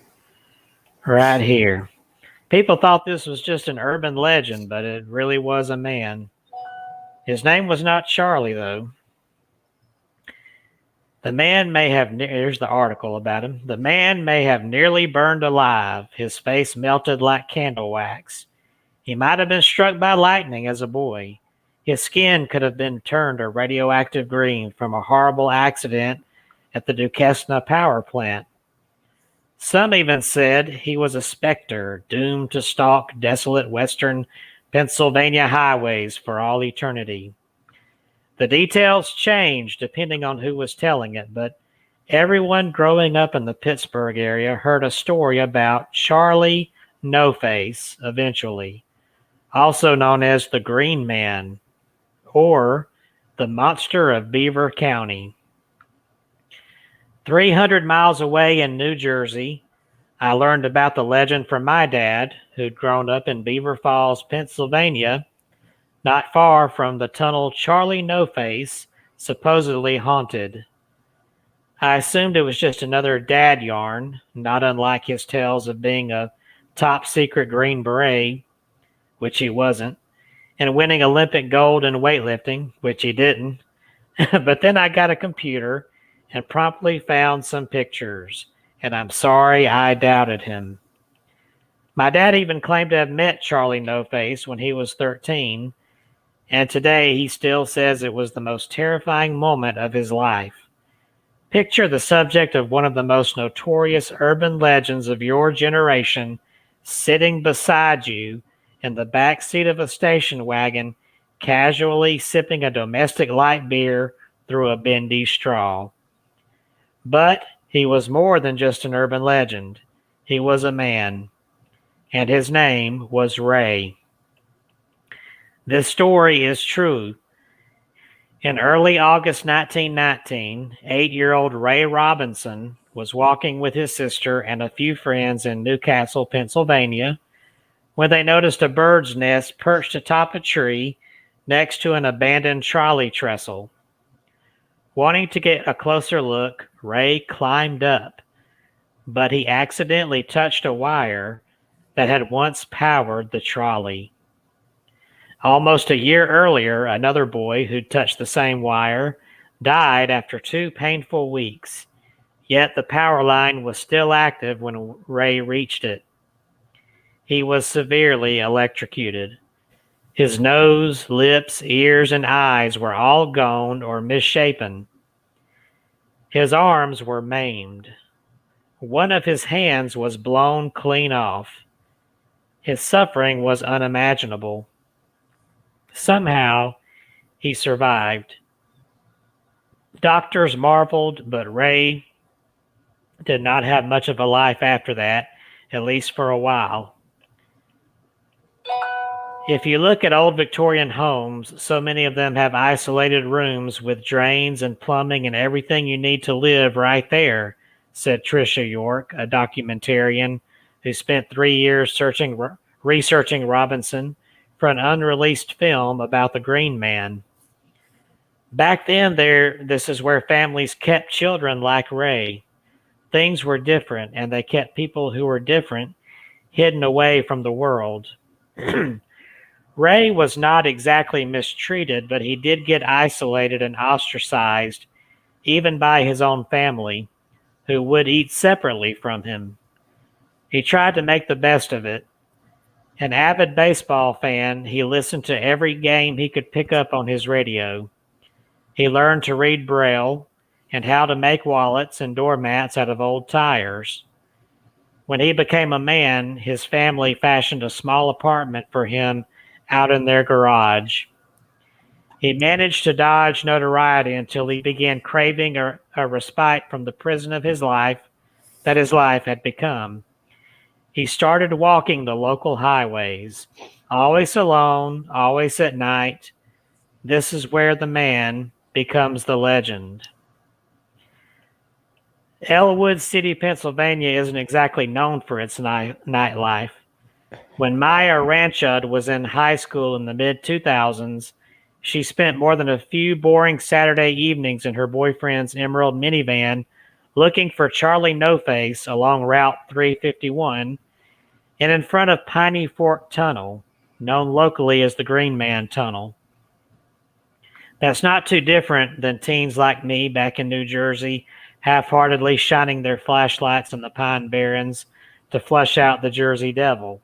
Speaker 1: right here. People thought this was just an urban legend, but it really was a man. His name was not Charlie, though. The man may have, here's the article about him. The man may have nearly burned alive, his face melted like candle wax. He might have been struck by lightning as a boy. His skin could have been turned a radioactive green from a horrible accident at the Duquesne power plant. Some even said he was a specter doomed to stalk desolate western Pennsylvania highways for all eternity. The details changed depending on who was telling it, but everyone growing up in the Pittsburgh area heard a story about Charlie No Face eventually, also known as the Green Man or the Monster of Beaver County. 300 miles away in New Jersey, I learned about the legend from my dad, who'd grown up in Beaver Falls, Pennsylvania, not far from the tunnel Charlie No Face supposedly haunted. I assumed it was just another dad yarn, not unlike his tales of being a top secret Green Beret, which he wasn't, and winning Olympic gold in weightlifting, which he didn't. But then I got a computer and promptly found some pictures, and I'm sorry I doubted him. My dad even claimed to have met Charlie No Face when he was 13, and today he still says it was the most terrifying moment of his life. Picture the subject of one of the most notorious urban legends of your generation sitting beside you in the back seat of a station wagon, casually sipping a domestic light beer through a bendy straw. But he was more than just an urban legend. He was a man, and his name was Ray. This story is true. In early August 1919, 8-year-old Ray Robinson was walking with his sister and a few friends in Newcastle, Pennsylvania, when they noticed a bird's nest perched atop a tree next to an abandoned trolley trestle. Wanting to get a closer look, Ray climbed up, but he accidentally touched a wire that had once powered the trolley. Almost a year earlier, another boy who'd touched the same wire died after 2 painful weeks, yet the power line was still active when Ray reached it. He was severely electrocuted. His nose, lips, ears, and eyes were all gone or misshapen. His arms were maimed. One of his hands was blown clean off. His suffering was unimaginable. Somehow, he survived. Doctors marveled, but Ray did not have much of a life after that, at least for a while. If you look at old Victorian homes, so many of them have isolated rooms with drains and plumbing and everything you need to live right there, said Tricia York, a documentarian who spent 3 years researching Robinson for an unreleased film about the Green Man. Back then, this is where families kept children like Ray. Things were different, and they kept people who were different hidden away from the world. Ray was not exactly mistreated, but he did get isolated and ostracized, even by his own family, who would eat separately from him. He tried to make the best of it. An avid baseball fan, he listened to every game he could pick up on his radio. He learned to read Braille and how to make wallets and doormats out of old tires. When he became a man, his family fashioned a small apartment for him out in their garage. He managed to dodge notoriety until he began craving a respite from the prison of his life that his life had become. He started walking the local highways, always alone, always at night. This is where the man becomes the legend. Elwood City, Pennsylvania isn't exactly known for its nightlife. When Maya Ranchud was in high school in the mid-2000s, she spent more than a few boring Saturday evenings in her boyfriend's Emerald minivan looking for Charlie No Face along Route 351 and in front of Piney Fork Tunnel, known locally as the Green Man Tunnel. That's not too different than teens like me back in New Jersey half-heartedly shining their flashlights in the Pine Barrens to flush out the Jersey Devil.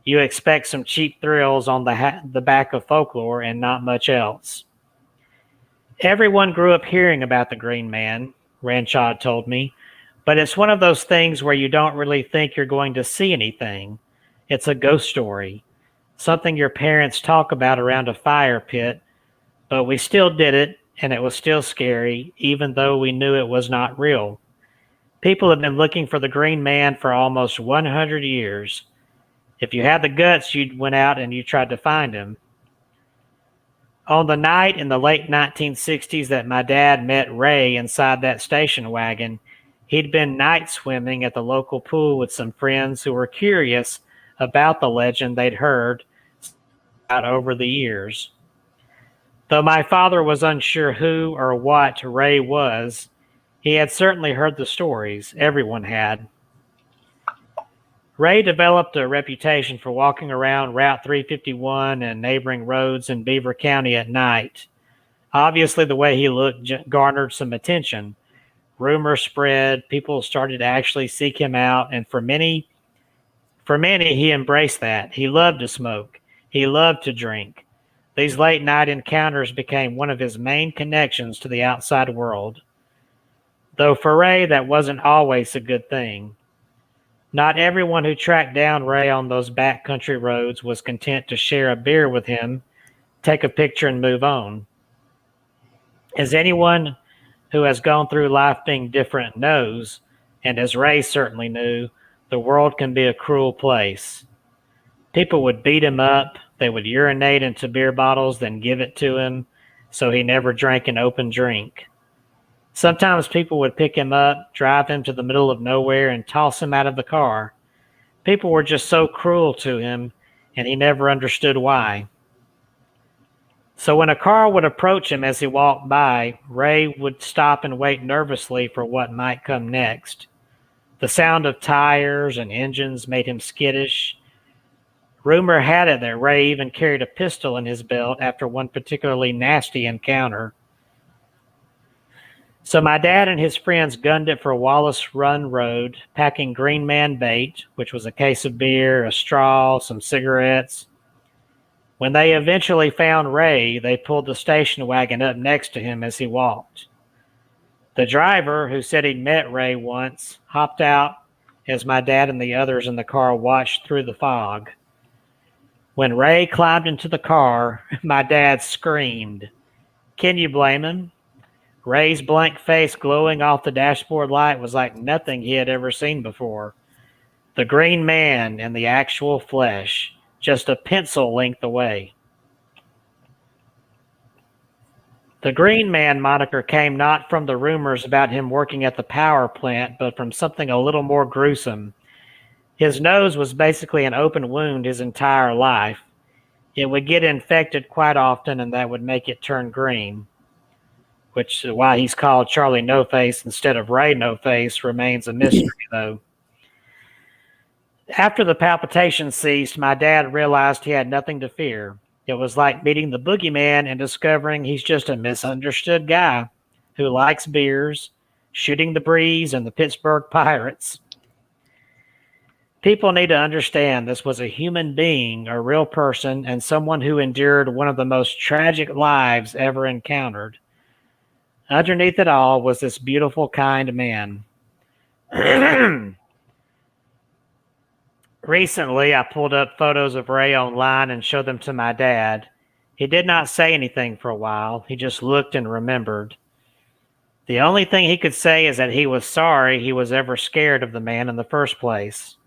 Speaker 1: You expect some cheap thrills on the back of folklore and not much else. Everyone grew up hearing about the Green Man, Ranchod told me, but it's one of those things where you don't really think you're going to see anything. It's a ghost story, something your parents talk about around a fire pit, but we still did it, and it was still scary, even though we knew it was not real. People have been looking for the Green Man for almost 100 years. If you had the guts, you went out and you tried to find him. On the night in the late 1960s that my dad met Ray inside that station wagon, he'd been night swimming at the local pool with some friends who were curious about the legend they'd heard about over the years. Though my father was unsure who or what Ray was, he had certainly heard the stories. Everyone had. Ray developed a reputation for walking around Route 351 and neighboring roads in Beaver County at night. Obviously, the way he looked garnered some attention. Rumors spread, people started to actually seek him out, and for many, he embraced that. He loved to smoke. He loved to drink. These late night encounters became one of his main connections to the outside world. Though for Ray, that wasn't always a good thing. Not everyone who tracked down Ray on those backcountry roads was content to share a beer with him, take a picture, and move on. As anyone who has gone through life being different knows, and as Ray certainly knew, the world can be a cruel place. People would beat him up, they would urinate into beer bottles, then give it to him, so he never drank an open drink. Sometimes people would pick him up, drive him to the middle of nowhere, and toss him out of the car. People were just so cruel to him, and he never understood why. So when a car would approach him as he walked by, Ray would stop and wait nervously for what might come next. The sound of tires and engines made him skittish. Rumor had it that Ray even carried a pistol in his belt after one particularly nasty encounter. So my dad and his friends gunned it for Wallace Run Road, packing Green Man bait, which was a case of beer, a straw, some cigarettes. When they eventually found Ray, they pulled the station wagon up next to him as he walked. The driver, who said he'd met Ray once, hopped out as my dad and the others in the car watched through the fog. When Ray climbed into the car, my dad screamed. Can you blame him? Ray's blank face glowing off the dashboard light was like nothing he had ever seen before. The Green Man in the actual flesh, just a pencil length away. The Green Man moniker came not from the rumors about him working at the power plant, but from something a little more gruesome. His nose was basically an open wound his entire life. It would get infected quite often, and that would make it turn green. Which is why he's called Charlie No Face instead of Ray No Face remains a mystery, though. After the palpitations ceased, my dad realized he had nothing to fear. It was like meeting the boogeyman and discovering he's just a misunderstood guy who likes beers, shooting the breeze, and the Pittsburgh Pirates. People need to understand this was a human being, a real person, and someone who endured one of the most tragic lives ever encountered. Underneath it all was this beautiful, kind man. Recently, I pulled up photos of Ray online and showed them to my dad. He did not say anything for a while. He just looked and remembered. The only thing he could say is that he was sorry he was ever scared of the man in the first place.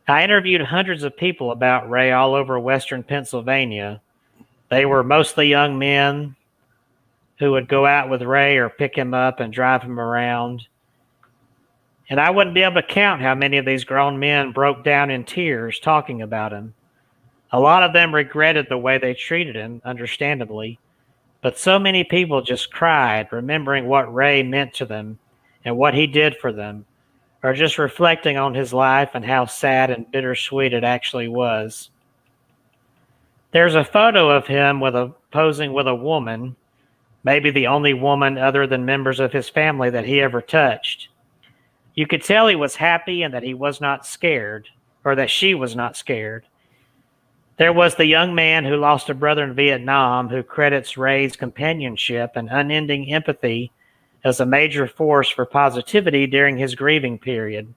Speaker 1: I interviewed hundreds of people about Ray all over western Pennsylvania. They were mostly young men who would go out with Ray or pick him up and drive him around. And I wouldn't be able to count how many of these grown men broke down in tears talking about him. A lot of them regretted the way they treated him, understandably, but so many people just cried, remembering what Ray meant to them and what he did for them, or just reflecting on his life and how sad and bittersweet it actually was. There's a photo of him posing with a woman, maybe the only woman other than members of his family that he ever touched. You could tell he was happy and that he was not scared, or that she was not scared. There was the young man who lost a brother in Vietnam who credits Ray's companionship and unending empathy as a major force for positivity during his grieving period.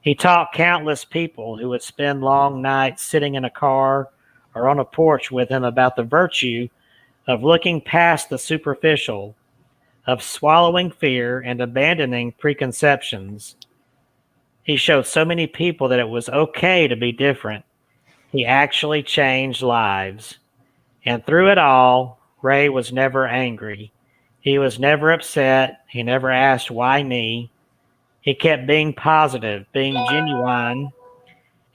Speaker 1: He taught countless people who would spend long nights sitting in a car or on a porch with him about the virtue of looking past the superficial, of swallowing fear and abandoning preconceptions. He showed so many people that it was okay to be different. He actually changed lives. And through it all, Ray was never angry. He was never upset. He never asked, why me? He kept being positive, being genuine,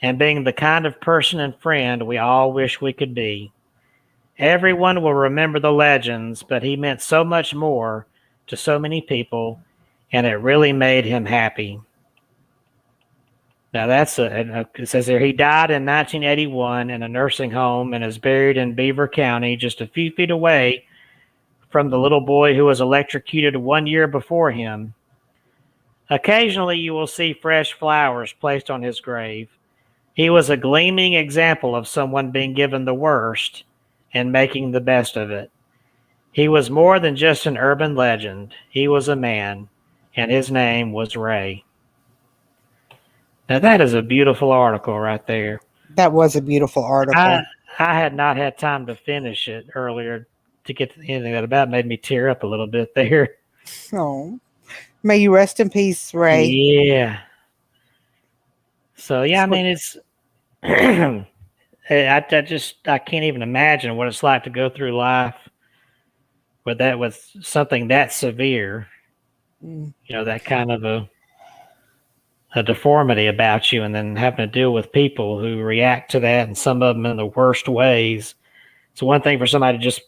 Speaker 1: and being the kind of person and friend we all wish we could be. Everyone will remember the legends, but he meant so much more to so many people, and it really made him happy. Now it says there he died in 1981 in a nursing home and is buried in Beaver County, just a few feet away from the little boy who was electrocuted 1 year before him. Occasionally you will see fresh flowers placed on his grave. He was a gleaming example of someone being given the worst and making the best of it. He was more than just an urban legend. He was a man, and his name was Ray. Now that is a beautiful article right there.
Speaker 2: That was a beautiful article.
Speaker 1: I had not had time to finish it earlier to get to the ending. That about made me tear up a little bit there.
Speaker 2: Oh, may you rest in peace, Ray.
Speaker 1: Yeah. So yeah, I mean it's I can't even imagine what it's like to go through life with something that severe. You know, that kind of a deformity about you, and then having to deal with people who react to that, and some of them in the worst ways. It's one thing for somebody to just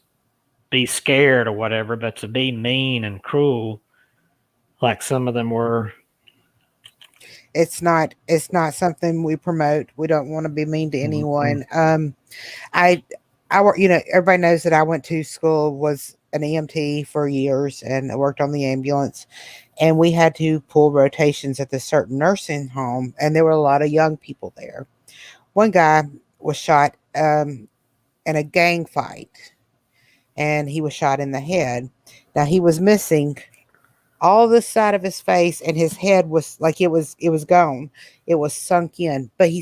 Speaker 1: be scared or whatever, but to be mean and cruel like some of them were.
Speaker 2: It's not something we promote. We don't want to be mean to anyone. I everybody knows that I went to school, was an EMT for years, and I worked on the ambulance, and we had to pull rotations at this certain nursing home, and there were a lot of young people there. One guy was shot in a gang fight, and he was shot in the head. Now he was missing all this side of his face, and his head was like it was gone. It was sunk in, but he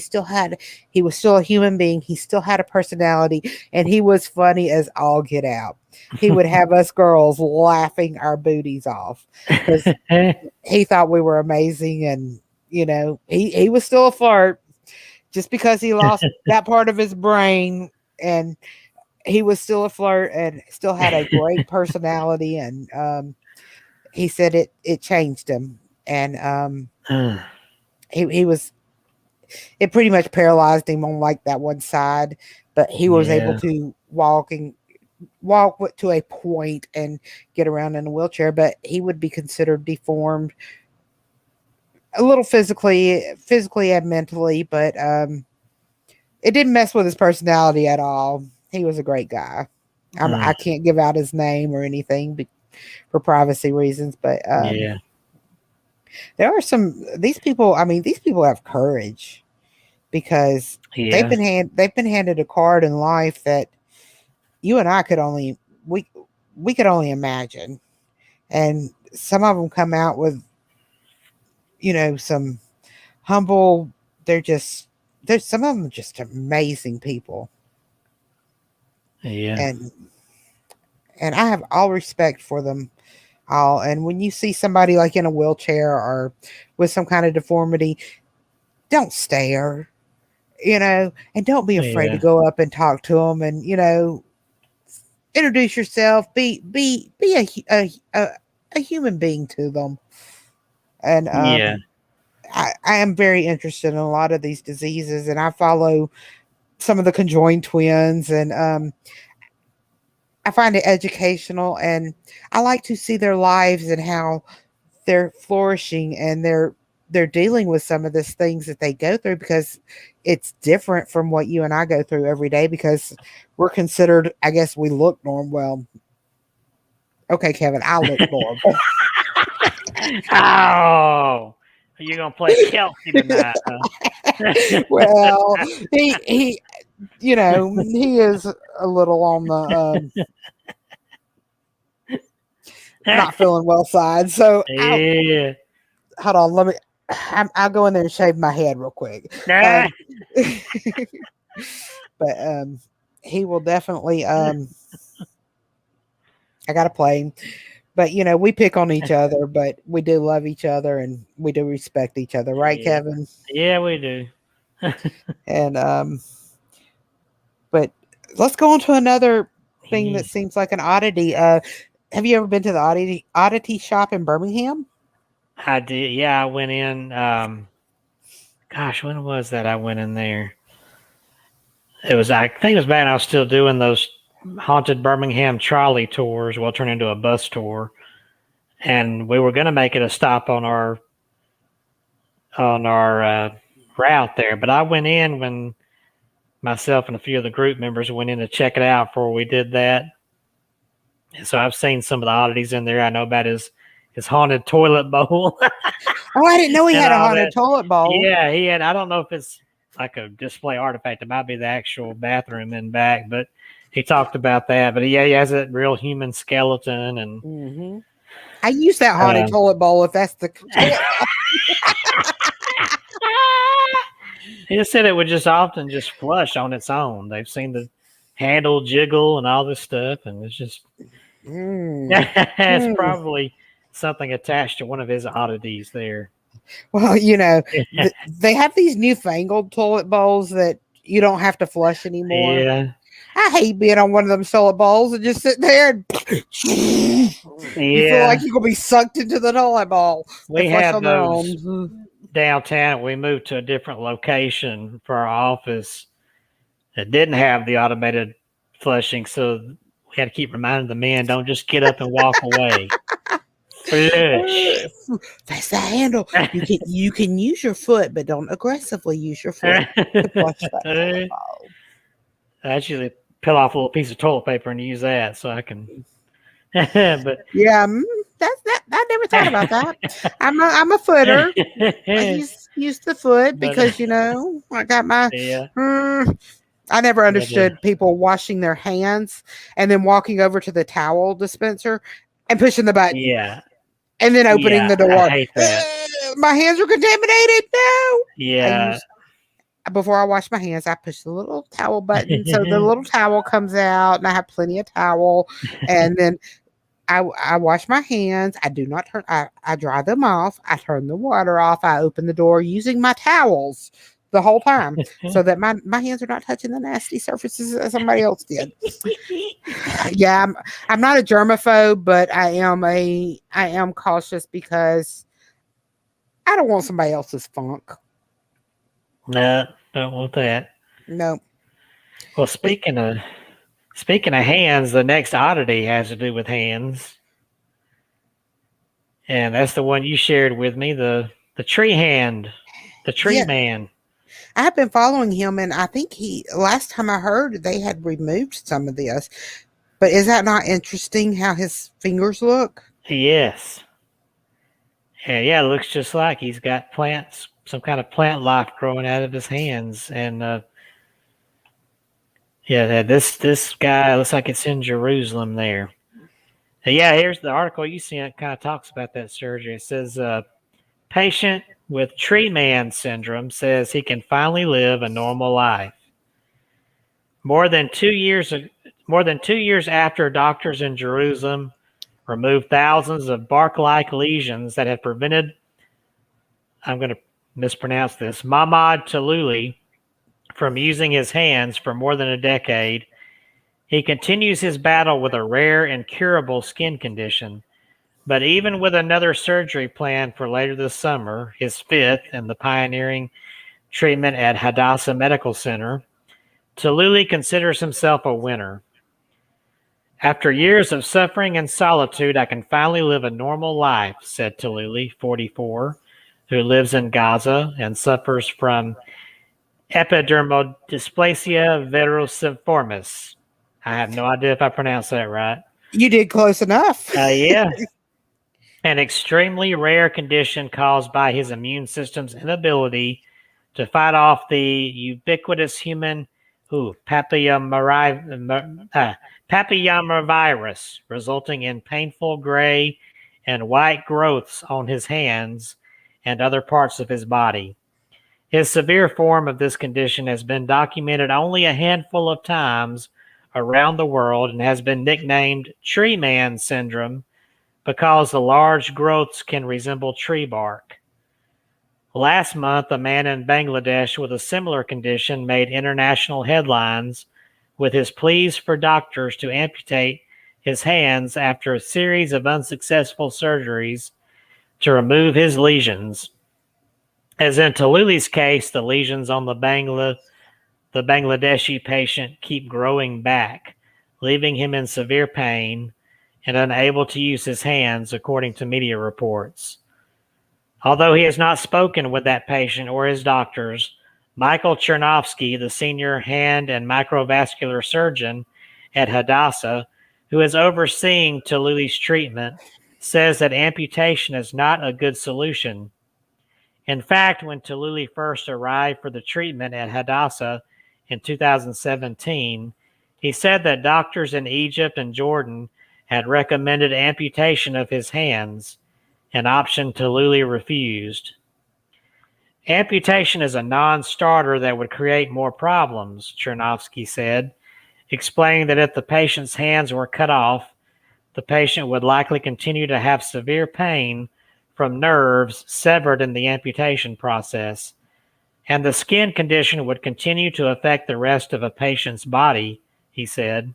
Speaker 2: was still a human being. He still had a personality, and he was funny as all get out. He would have us girls laughing our booties off because he thought we were amazing. And he was still a flirt, just because he lost that part of his brain, and he was still a flirt and still had a great personality. And he said it changed him, and he was, it pretty much paralyzed him on like that one side, but he was able to walk to a point and get around in a wheelchair. But he would be considered deformed a little physically and mentally, but it didn't mess with his personality at all. He was a great guy. I can't give out his name or anything for privacy reasons, but There are some these people. I mean, these people have courage because
Speaker 1: Yeah,
Speaker 2: they've been handed a card in life that you and I could only we we could only imagine. And some of them come out with some humble. They're just there's some of them are just amazing people,
Speaker 1: yeah,
Speaker 2: and I have all respect for them all. And when you see somebody like in a wheelchair or with some kind of deformity, don't stare, and don't be afraid to
Speaker 1: yeah,
Speaker 2: go up and talk to them, and introduce yourself. Be a human being to them, and
Speaker 1: yeah,
Speaker 2: I am very interested in a lot of these diseases, and I follow some of the conjoined twins, and I find it educational, and I like to see their lives and how they're flourishing, and they're dealing with some of these things that they go through, because it's different from what you and I go through every day, because we're considered, I guess, we look normal. Well, okay, Kevin, I look normal.
Speaker 1: Oh, you're gonna play Kelsey tonight, huh?
Speaker 2: Well, he he is a little on the not feeling well side. So I
Speaker 1: Yeah.
Speaker 2: hold on. I'll go in there and shave my head real quick.
Speaker 1: Nah.
Speaker 2: Um, but he will definitely. I gotta play him. But we pick on each other, but we do love each other and we do respect each other, right,
Speaker 1: Yeah.
Speaker 2: Kevin?
Speaker 1: Yeah, we do.
Speaker 2: And but let's go on to another thing
Speaker 1: Yeah,
Speaker 2: that seems like an oddity. Have you ever been to the oddity shop in Birmingham?
Speaker 1: I did. Yeah, I went in. Gosh, when was that? I went in there. It was. I think it was back. When I was still doing those haunted Birmingham trolley tours. Well, turned into a bus tour, and we were going to make it a stop on our route there. But I went in when myself and a few of the group members went in to check it out before we did that. And so I've seen some of the oddities in there. I know about his haunted toilet bowl
Speaker 2: Oh, I didn't know he
Speaker 1: and
Speaker 2: had a
Speaker 1: all
Speaker 2: haunted
Speaker 1: that.
Speaker 2: toilet bowl.
Speaker 1: Yeah, he had. I don't know if it's like a display artifact. It might be the actual bathroom in back, but he talked about that. But yeah, he has that real human skeleton and.
Speaker 2: Hmm. I use that haunted
Speaker 1: Um,
Speaker 2: toilet bowl if that's the toilet.
Speaker 1: he just said it would just often just flush on its own. They've seen the handle jiggle and all this stuff, and it's just
Speaker 2: Mm.
Speaker 1: it's
Speaker 2: Mm.
Speaker 1: probably something attached to one of his oddities there.
Speaker 2: Well, they have these newfangled toilet bowls that you don't have to flush anymore.
Speaker 1: Yeah,
Speaker 2: I hate being on one of them toilet bowls and just sitting there and you feel
Speaker 1: yeah.
Speaker 2: like you're gonna be sucked into the toilet bowl. They
Speaker 1: We
Speaker 2: flush
Speaker 1: had
Speaker 2: on their
Speaker 1: those
Speaker 2: own.
Speaker 1: downtown. We moved to a different location for our office that didn't have the automated flushing, so we had to keep reminding the men, don't just get up and walk away. Flush.
Speaker 2: That's the handle. You can use your foot, but don't aggressively use your foot to flush that toilet
Speaker 1: I
Speaker 2: bowl.
Speaker 1: actually peel off a little piece of toilet paper and use that so I can. But
Speaker 2: Yeah, that's that. I never thought about that. I'm a footer. I use the foot
Speaker 1: but
Speaker 2: because I got my.
Speaker 1: yeah,
Speaker 2: Mm, I never
Speaker 1: but
Speaker 2: understood people washing their hands and then walking over to the towel dispenser and pushing the button
Speaker 1: yeah,
Speaker 2: and then opening
Speaker 1: yeah.
Speaker 2: the
Speaker 1: I
Speaker 2: door.
Speaker 1: hate that.
Speaker 2: My hands are contaminated. No, I
Speaker 1: Yeah.
Speaker 2: use before I wash my hands. I push the little towel button so the little towel comes out, and I have plenty of towel. And then I wash my hands. I do not turn. I dry them off. I turn the water off. I open the door using my towels the whole time so that my hands are not touching the nasty surfaces that somebody else did. Yeah, I'm not a germaphobe, but I am cautious because I don't want somebody else's funk.
Speaker 1: No, don't want that.
Speaker 2: No.
Speaker 1: Well,
Speaker 2: But
Speaker 1: speaking of hands, the next oddity has to do with hands, and that's the one you shared with me, the tree hand, the tree
Speaker 2: yeah,
Speaker 1: man.
Speaker 2: I have been following him, and I think last time I heard they had removed some of this. But is that not interesting how his fingers look?
Speaker 1: Yes, Yeah, it looks just like he's got plants, some kind of plant life growing out of his hands. And yeah, this guy looks like it's in Jerusalem there. Yeah, here's the article you seen. It kind of talks about that surgery. It says patient with tree man syndrome says he can finally live a normal life. More than 2 years after doctors in Jerusalem removed thousands of bark-like lesions that had prevented, I'm going to mispronounce this, Mahmoud Taluli from using his hands for more than a decade, he continues his battle with a rare and curable skin condition. But even with another surgery planned for later this summer, his fifth in the pioneering treatment at Hadassah Medical Center, Taluli considers himself a winner. After years of suffering and solitude, I can finally live a normal life, said Taluli, 44, who lives in Gaza and suffers from epidermodysplasia verruciformis. I have no idea if I pronounced that right.
Speaker 2: You did close enough.
Speaker 1: Yeah. An extremely rare condition caused by his immune system's inability to fight off the ubiquitous human papillomavirus, resulting in painful gray and white growths on his hands and other parts of his body. His severe form of this condition has been documented only a handful of times around the world and has been nicknamed tree man syndrome because the large growths can resemble tree bark. Last month, a man in Bangladesh with a similar condition made international headlines with his pleas for doctors to amputate his hands after a series of unsuccessful surgeries to remove his lesions. As in Taluli's case, the lesions on the Bangladeshi patient keep growing back, leaving him in severe pain and unable to use his hands, according to media reports. Although he has not spoken with that patient or his doctors, Michael Chernovsky, the senior hand and microvascular surgeon at Hadassah, who is overseeing Taluli's treatment, says that amputation is not a good solution. In fact, when Taluli first arrived for the treatment at Hadassah in 2017, he said that doctors in Egypt and Jordan had recommended amputation of his hands, an option Taluli refused. Amputation is a non-starter that would create more problems, Chernovsky said, explaining that if the patient's hands were cut off, the patient would likely continue to have severe pain from nerves severed in the amputation process, and the skin condition would continue to affect the rest of a patient's body, he said.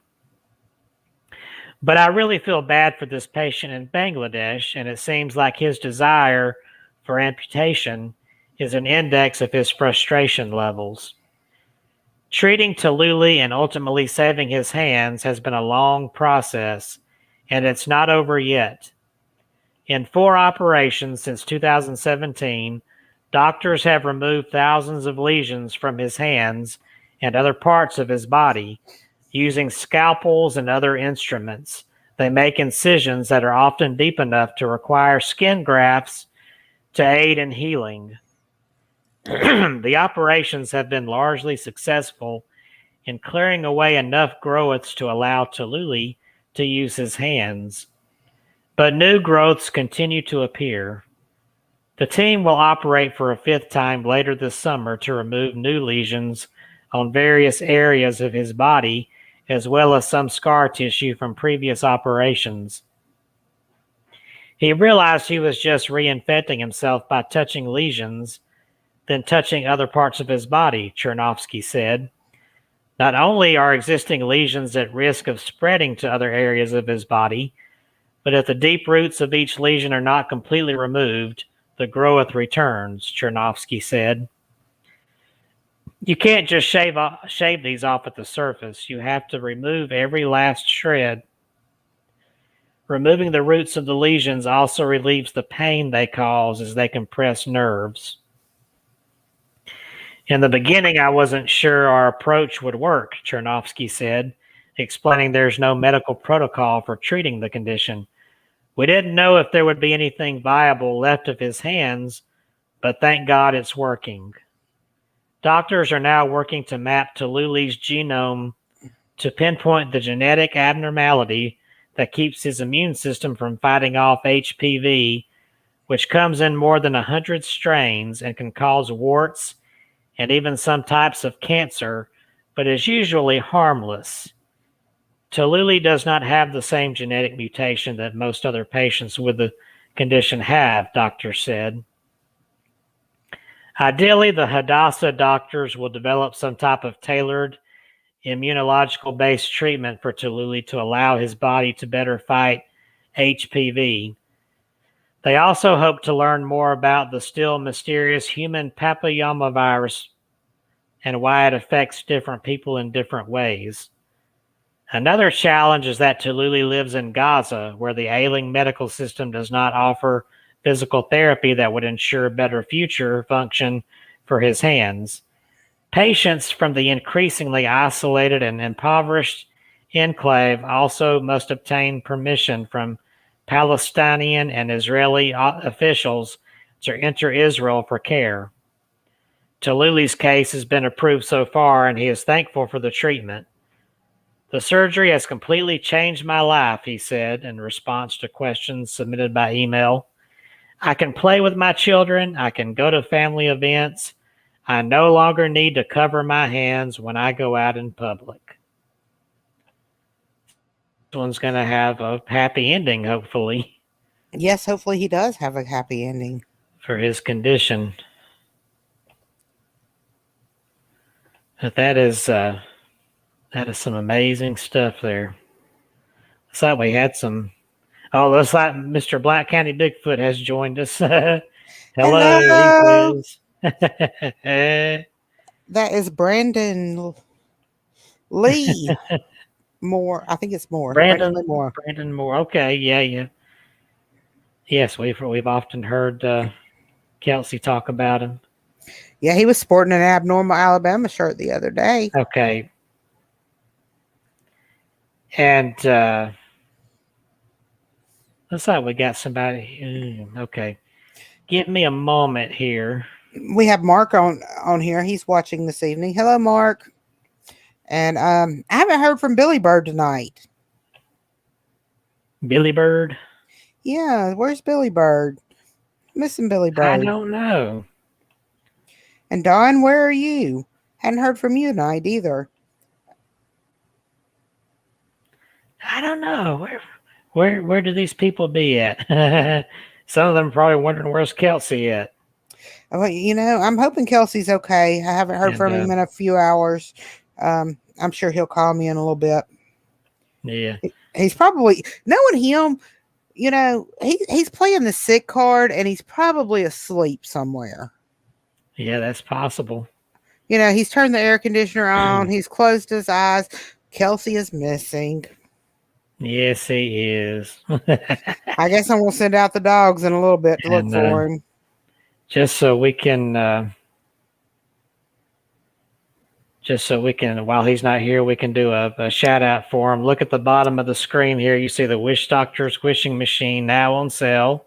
Speaker 1: But I really feel bad for this patient in Bangladesh, and it seems like his desire for amputation is an index of his frustration levels. Treating Taluli and ultimately saving his hands has been a long process, and it's not over yet. In 4 operations since 2017, doctors have removed thousands of lesions from his hands and other parts of his body using scalpels and other instruments. They make incisions that are often deep enough to require skin grafts to aid in healing. The operations have been largely successful in clearing away enough growths to allow Taluli to use his hands. But new growths continue to appear. The team will operate for a 5th time later this summer to remove new lesions on various areas of his body, as well as some scar tissue from previous operations. He realized he was just reinfecting himself by touching lesions, then touching other parts of his body, Chernovsky said. Not only are existing lesions at risk of spreading to other areas of his body, but if the deep roots of each lesion are not completely removed, the growth returns, Chernovsky said. You can't just shave these off at the surface. You have to remove every last shred. Removing the roots of the lesions also relieves the pain they cause as they compress nerves. In the beginning, I wasn't sure our approach would work, Chernovsky said, explaining there's no medical protocol for treating the condition. We didn't know if there would be anything viable left of his hands, but thank God it's working. Doctors are now working to map Taluli's genome to pinpoint the genetic abnormality that keeps his immune system from fighting off HPV, which comes in more than 100 strains and can cause warts and even some types of cancer, but is usually harmless. Taluli does not have the same genetic mutation that most other patients with the condition have, doctors said. Ideally, the Hadassah doctors will develop some type of tailored immunological based treatment for Taluli to allow his body to better fight HPV. They also hope to learn more about the still mysterious human papillomavirus and why it affects different people in different ways. Another challenge is that Taluli lives in Gaza, where the ailing medical system does not offer physical therapy that would ensure better future function for his hands. Patients from the increasingly isolated and impoverished enclave also must obtain permission from Palestinian and Israeli officials to enter Israel for care. Taluli's case has been approved so far, and he is thankful for the treatment. The surgery has completely changed my life, he said in response to questions submitted by email. I can play with my children. I can go to family events. I no longer need to cover my hands when I go out in public. This one's going to have a happy ending, hopefully.
Speaker 2: Yes, hopefully he does have a happy ending
Speaker 1: for his condition. But that is some amazing stuff there. Looks like we had some. Oh, looks like Mr. Black County Bigfoot has joined us. Hello,
Speaker 2: Hello!
Speaker 1: he says.
Speaker 2: That is Brandon Lee Moore. I think it's Moore. Brandon Lee Moore.
Speaker 1: Brandon Moore. Okay, yeah. Yes, we've often heard Kelsey talk about him.
Speaker 2: Yeah, he was sporting an Abnormal Alabama shirt the other day.
Speaker 1: Okay. And looks like we got somebody. Okay. Give me a moment here.
Speaker 2: We have Mark on here. He's watching this evening. Hello, Mark. And I haven't heard from Billy Bird tonight.
Speaker 1: Billy Bird?
Speaker 2: Yeah, where's Billy Bird? Missing Billy Bird.
Speaker 1: I don't know.
Speaker 2: And Don, where are you? Hadn't heard from you tonight either.
Speaker 1: I don't know. Where do these people be at? Some of them are probably wondering where's Kelsey at.
Speaker 2: Well, I'm hoping Kelsey's okay. I haven't heard from him in a few hours. I'm sure he'll call me in a little bit.
Speaker 1: Yeah.
Speaker 2: He's probably, knowing him, he's playing the sick card and he's probably asleep somewhere.
Speaker 1: Yeah, that's possible.
Speaker 2: He's turned the air conditioner on. He's closed his eyes. Kelsey is missing.
Speaker 1: Yes, he is.
Speaker 2: I guess I'm going to send out the dogs in a little bit to look for him.
Speaker 1: Just so we can, while he's not here, we can do a shout out for him. Look at the bottom of the screen here. You see the Wish Doctor's wishing machine now on sale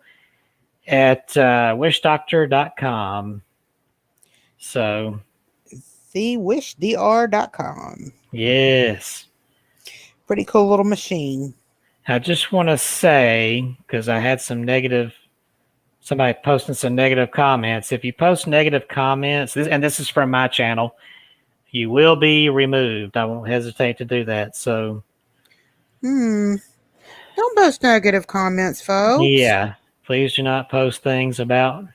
Speaker 1: at wishdoctor.com. So,
Speaker 2: thewishdr.com.
Speaker 1: Yes.
Speaker 2: Pretty cool little machine.
Speaker 1: I just want to say, because I had somebody posting some negative comments. If you post negative comments, and this is from my channel, you will be removed. I won't hesitate to do that. So,
Speaker 2: don't post negative comments, folks.
Speaker 1: Yeah, please do not post things about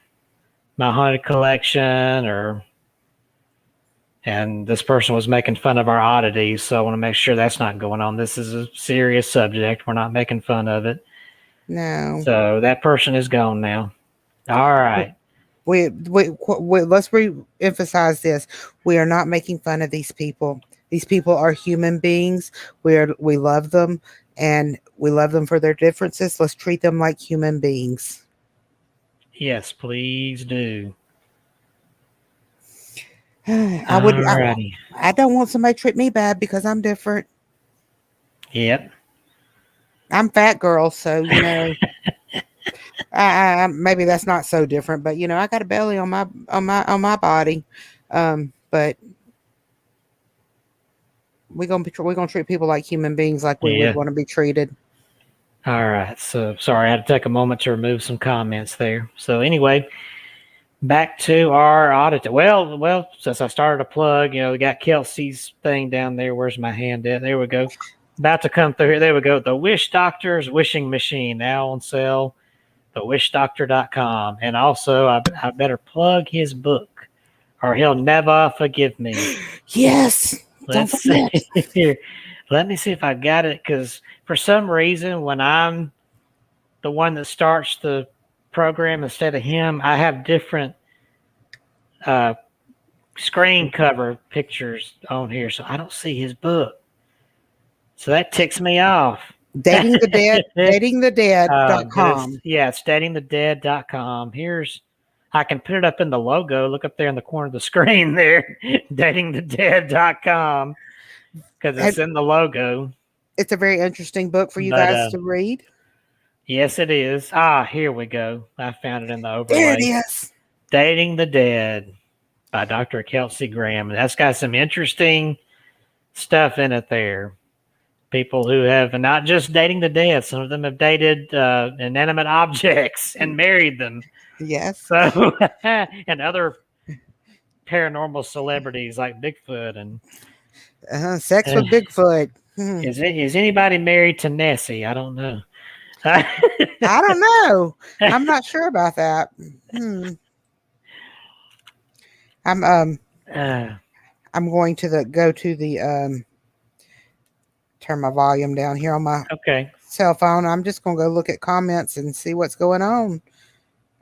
Speaker 1: my haunted collection and this person was making fun of our oddities, so I want to make sure that's not going on. This is a serious subject. We're not making fun of it.
Speaker 2: No.
Speaker 1: So that person is gone now. All right.
Speaker 2: Let's re-emphasize this. We are not making fun of these people. These people are human beings. We love them, and we love them for their differences. Let's treat them like human beings.
Speaker 1: Yes, please do.
Speaker 2: I don't want somebody to treat me bad because I'm different.
Speaker 1: Yep.
Speaker 2: I'm fat girl, so maybe that's not so different, but I got a belly on my body, but we're gonna treat people like human beings, like we would
Speaker 1: Yeah.
Speaker 2: want to be treated.
Speaker 1: All right. So sorry, I had to take a moment to remove some comments there. So anyway, back to our audit. Well, since I started a plug, we got Kelsey's thing down there. Where's my hand at? There we go. About to come through here. There we go. The Wish Doctor's Wishing Machine now on sale. TheWishDoctor.com. And also, I better plug his book, or he'll never forgive me.
Speaker 2: Yes, don't
Speaker 1: Let's see
Speaker 2: forget.
Speaker 1: here. Let me see if I got it, because for some reason, when I'm the one that starts the program instead of him, I have different uh, screen cover pictures on here, so I don't see his book. So that ticks me off.
Speaker 2: Dating the Dead,
Speaker 1: But
Speaker 2: datingthedead.com.
Speaker 1: it's datingthedead.com. I can put it up in the logo. Look up there in the corner of the screen there, datingthedead.com, because it's in the logo.
Speaker 2: It's a very interesting book for you
Speaker 1: But
Speaker 2: guys to read.
Speaker 1: yes, it is. Here we go. I found it in the
Speaker 2: There it
Speaker 1: overlay.
Speaker 2: is.
Speaker 1: Dating the Dead by Dr. Kelsey Graham. And that's got some interesting stuff in it there. People who have not just dating the dead, some of them have dated inanimate objects and married them.
Speaker 2: Yes.
Speaker 1: So, and other paranormal celebrities like Bigfoot. And
Speaker 2: Sex with Bigfoot.
Speaker 1: is anybody married to Nessie? I don't know.
Speaker 2: I don't know. I'm not sure about that. I'm I'm going to go to the turn my volume down here on my cell phone. I'm just going to go look at comments and see what's going on,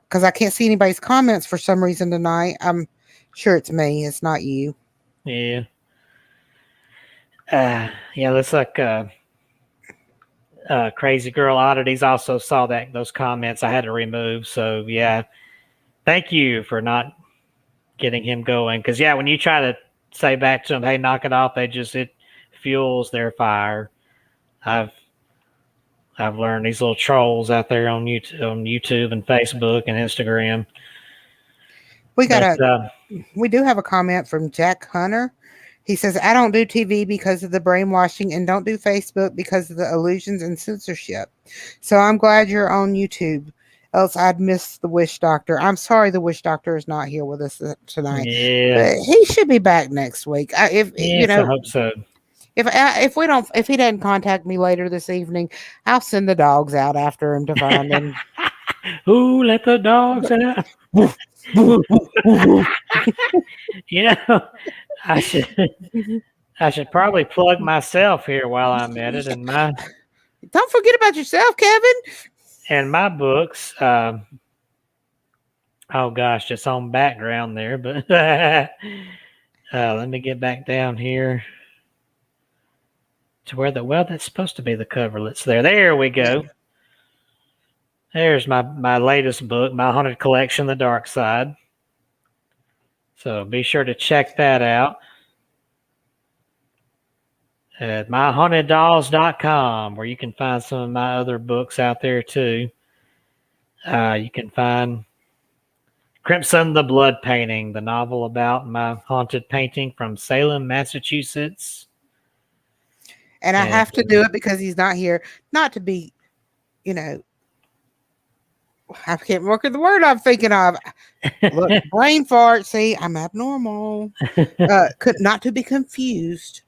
Speaker 2: because I can't see anybody's comments for some reason tonight. I'm sure it's me. It's not you.
Speaker 1: Yeah. Looks like Crazy Girl Oddities also saw those comments I had to remove. So yeah, thank you for not getting him going. Because when you try to say back to them, "Hey, knock it off," it fuels their fire. I've learned these little trolls out there on YouTube and Facebook and Instagram.
Speaker 2: We do have a comment from Jack Hunter. He says, "I don't do TV because of the brainwashing, and don't do Facebook because of the illusions and censorship. So I'm glad you're on YouTube. Else I'd miss the Wish Doctor. I'm sorry the Wish Doctor is not here with us tonight.
Speaker 1: Yeah,
Speaker 2: but he should be back next week.
Speaker 1: I hope so.
Speaker 2: If he doesn't contact me later this evening, I'll send the dogs out after him to find him.
Speaker 1: Ooh, let the dogs out. I should probably plug myself here while I'm at it. And
Speaker 2: don't forget about yourself, Kevin.
Speaker 1: And my books. Oh gosh, just on background there, but let me get back down here to where that's supposed to be the coverlets there. There we go. There's my latest book, My Haunted Collection, The Dark Side. So be sure to check that out at myhauntedDolls.com, where you can find some of my other books out there too. You can find Crimson the Blood Painting, the novel about my haunted painting from Salem, Massachusetts.
Speaker 2: And I have to do it because he's not here. Not to be, I can't work at the word I'm thinking of. Look, brain fart. See, I'm abnormal. Not to be confused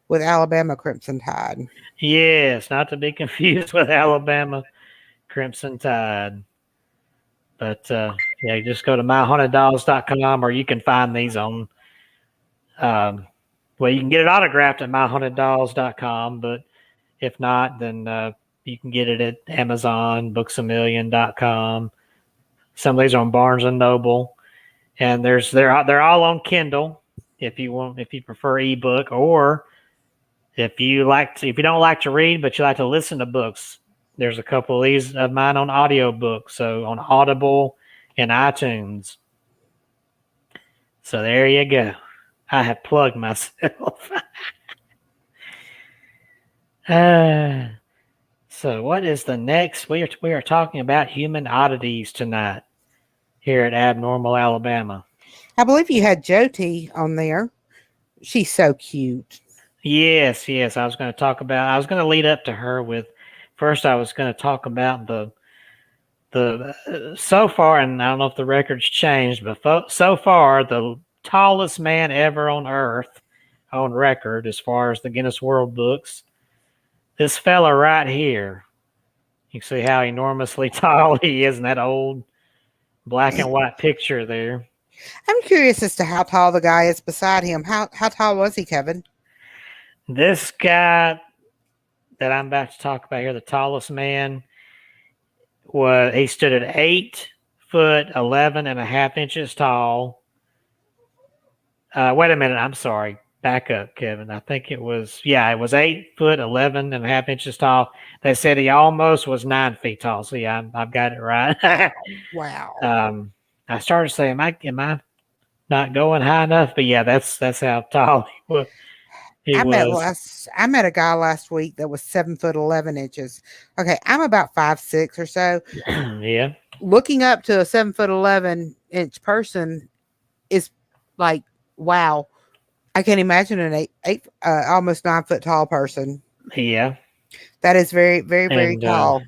Speaker 2: with Alabama Crimson Tide.
Speaker 1: Yes, not to be confused with Alabama Crimson Tide. But just go to myhauntedDolls.com, or you can find these on. You can get it autographed at myhauntedDolls.com, but if not, then you can get it at Amazon, booksamillion.com. Some of these are on Barnes and Noble, and they're all on Kindle if you prefer ebook, or if you don't like to read but you like to listen to books. There's a couple of these of mine on audiobook, so on Audible and iTunes. So there you go. I have plugged myself. So, what is the next? We are talking about human oddities tonight here at Abnormal Alabama.
Speaker 2: I believe you had Jody on there. She's so cute.
Speaker 1: Yes, yes. I was going to lead up to her with. First, I was going to talk about the so far, and I don't know if the record's changed, but so far the tallest man ever on Earth on record, as far as the Guinness World Books. This fella right here. You can see how enormously tall he is in that old black and white picture there.
Speaker 2: I'm curious as to how tall the guy is beside him. How tall was he, Kevin?
Speaker 1: This guy that I'm about to talk about here, the tallest man, he stood at 8 foot 11.5 inches tall. Wait a minute, I'm sorry. Back up, Kevin. I think it was 8 foot 11.5 inches tall. They said he almost was 9 feet tall. So yeah, I've got it right.
Speaker 2: Wow.
Speaker 1: I started saying, am I not going high enough? But yeah, that's how tall he was.
Speaker 2: I met a guy last week that was 7 foot 11 inches. Okay, I'm about 5'6" or so.
Speaker 1: Yeah.
Speaker 2: Looking up to a 7 foot 11 inch person is like, wow. I can't imagine an almost 9 foot tall person.
Speaker 1: Yeah.
Speaker 2: That is very, very, very tall.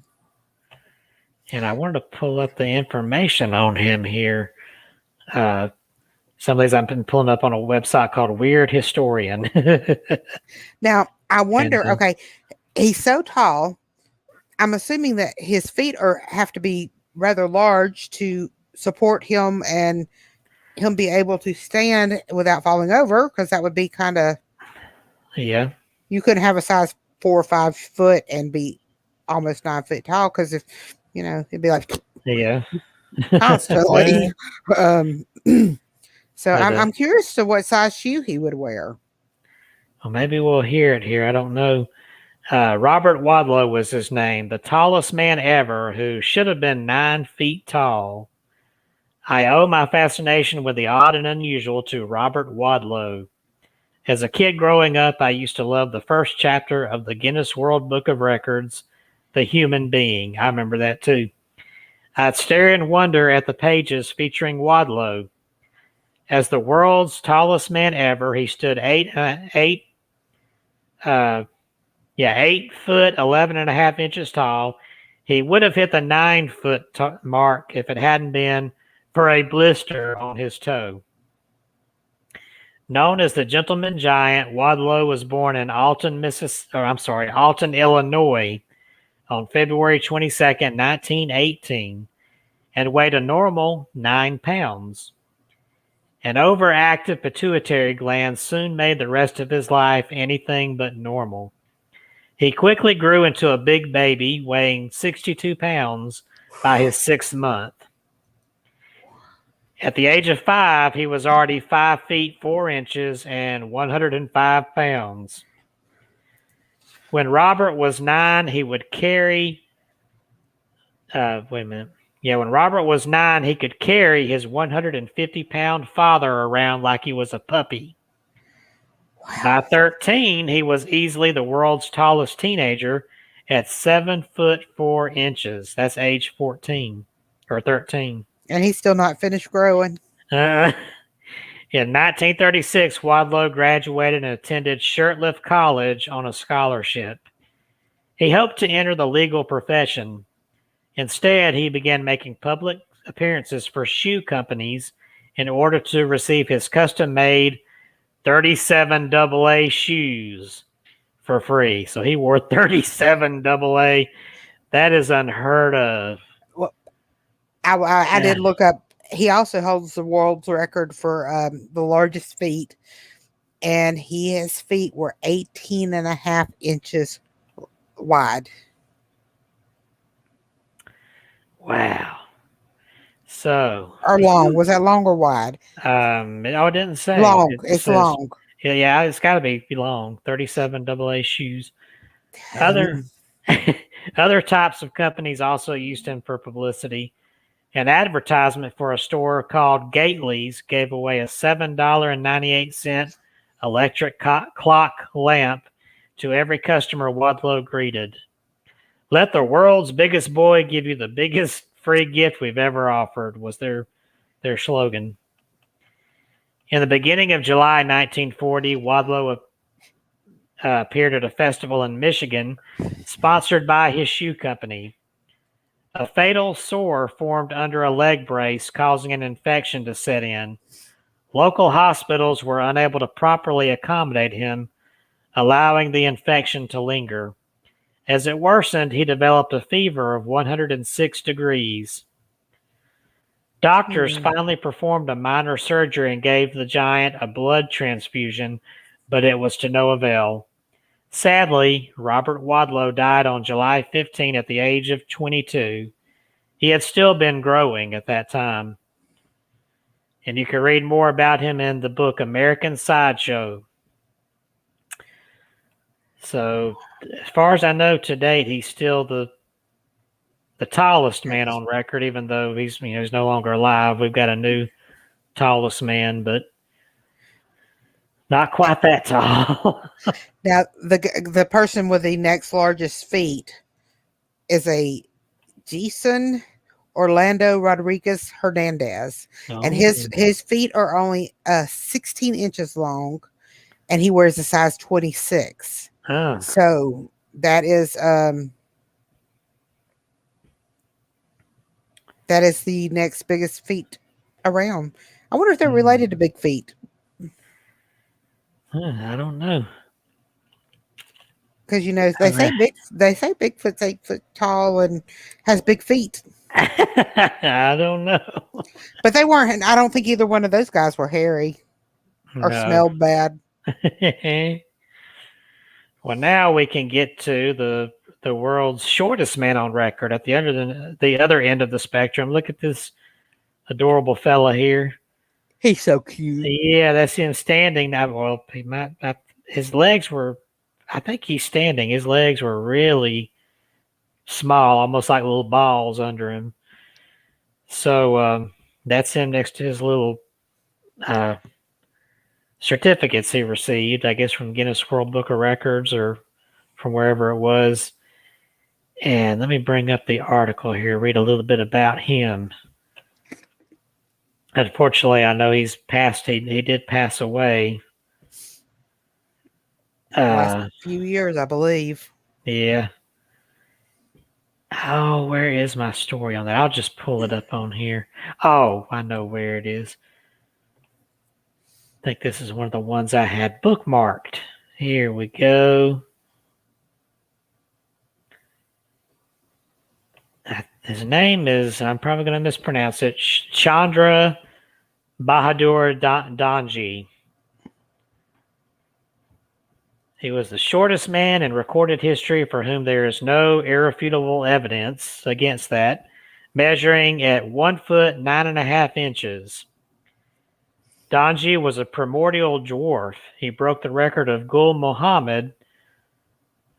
Speaker 1: And I wanted to pull up the information on him here. Some of these I've been pulling up on a website called Weird Historian.
Speaker 2: Now, I wonder, okay, he's so tall. I'm assuming that his feet have to be rather large to support him and him be able to stand without falling over, because that would be kind of,
Speaker 1: yeah.
Speaker 2: You couldn't have a size 4 or 5 foot and be almost 9 feet tall, because if it'd be like constantly. So I'm curious to what size shoe he would wear.
Speaker 1: Well, maybe we'll hear it here. I don't know. Robert Wadlow was his name, the tallest man ever, who should have been 9 feet tall. I owe my fascination with the odd and unusual to Robert Wadlow. As a kid growing up, I used to love the first chapter of the Guinness World Book of Records, The Human Being. I remember that too. I'd stare in wonder at the pages featuring Wadlow. As the world's tallest man ever, he stood 8 foot 11.5 inches tall. He would have hit the 9 foot mark if it hadn't been for a blister on his toe. Known as the Gentleman Giant, Wadlow was born in Alton, Illinois, on February 22nd, 1918, and weighed a normal 9 pounds. An overactive pituitary gland soon made the rest of his life anything but normal. He quickly grew into a big baby, weighing 62 pounds by his 6th month. At the age of 5, he was already 5 feet 4 inches and 105 pounds. When Robert was 9, he would carry. When Robert was 9, he could carry his 150-pound father around like he was a puppy. Wow. By 13, he was easily the world's tallest teenager at 7 foot 4 inches. That's age 14 or 13.
Speaker 2: And he's still not finished growing.
Speaker 1: In 1936, Wadlow graduated and attended Shirtlift College on a scholarship. He hoped to enter the legal profession. Instead, he began making public appearances for shoe companies in order to receive his custom-made 37 AA shoes for free. So he wore 37 AA. That is unheard of.
Speaker 2: Well, I did look up. He also holds the world's record for the largest feet, and his feet were 18.5 inches wide.
Speaker 1: Wow. So.
Speaker 2: Or long. Was that long or wide?
Speaker 1: It didn't say.
Speaker 2: Long. It's long.
Speaker 1: Yeah, it's got to be long. 37 AA shoes. Other types of companies also used him for publicity. An advertisement for a store called Gately's gave away a $7.98 electric clock lamp to every customer Wadlow greeted. Let the world's biggest boy give you the biggest free gift we've ever offered was their slogan. In the beginning of July 1940, Wadlow appeared at a festival in Michigan, sponsored by his shoe company. A fatal sore formed under a leg brace, causing an infection to set in. Local hospitals were unable to properly accommodate him, allowing the infection to linger. As it worsened, he developed a fever of 106 degrees. Doctors finally performed a minor surgery and gave the giant a blood transfusion, but it was to no avail. Sadly, Robert Wadlow died on July 15 at the age of 22. He had still been growing at that time. And you can read more about him in the book American Sideshow. So, as far as I know to date, he's still the tallest man on record, even though he's no longer alive. We've got a new tallest man, but not quite that tall.
Speaker 2: Now, the person with the next largest feet is a Jason Orlando Rodriguez Hernandez, and his feet are only 16 inches long, and he wears a size 26.
Speaker 1: Huh.
Speaker 2: So that is the next biggest feet around. I wonder if they're related to Big Feet.
Speaker 1: I don't know.
Speaker 2: Because they say Bigfoot's 8 foot tall and has big feet.
Speaker 1: I don't know.
Speaker 2: But they weren't. I don't think either one of those guys were hairy or smelled bad.
Speaker 1: Well, now we can get to the world's shortest man on record at the other end of the spectrum. Look at this adorable fella here.
Speaker 2: He's so cute.
Speaker 1: Yeah, that's him standing. Well, his legs were. I think he's standing. His legs were really small, almost like little balls under him. So that's him next to his little certificates he received, I guess, from Guinness World Book of Records or from wherever it was. And let me bring up the article here, read a little bit about him. Unfortunately, I know he's passed. He did pass away.
Speaker 2: Last few years, I believe.
Speaker 1: Yeah. Oh, where is my story on that? I'll just pull it up on here. Oh, I know where it is. I think this is one of the ones I had bookmarked. Here we go. His name is, I'm probably going to mispronounce it, Chandra Bahadur Danji. He was the shortest man in recorded history for whom there is no irrefutable evidence against that, measuring at 1 foot 9.5 inches. Danji was a primordial dwarf. He broke the record of Gul Muhammad,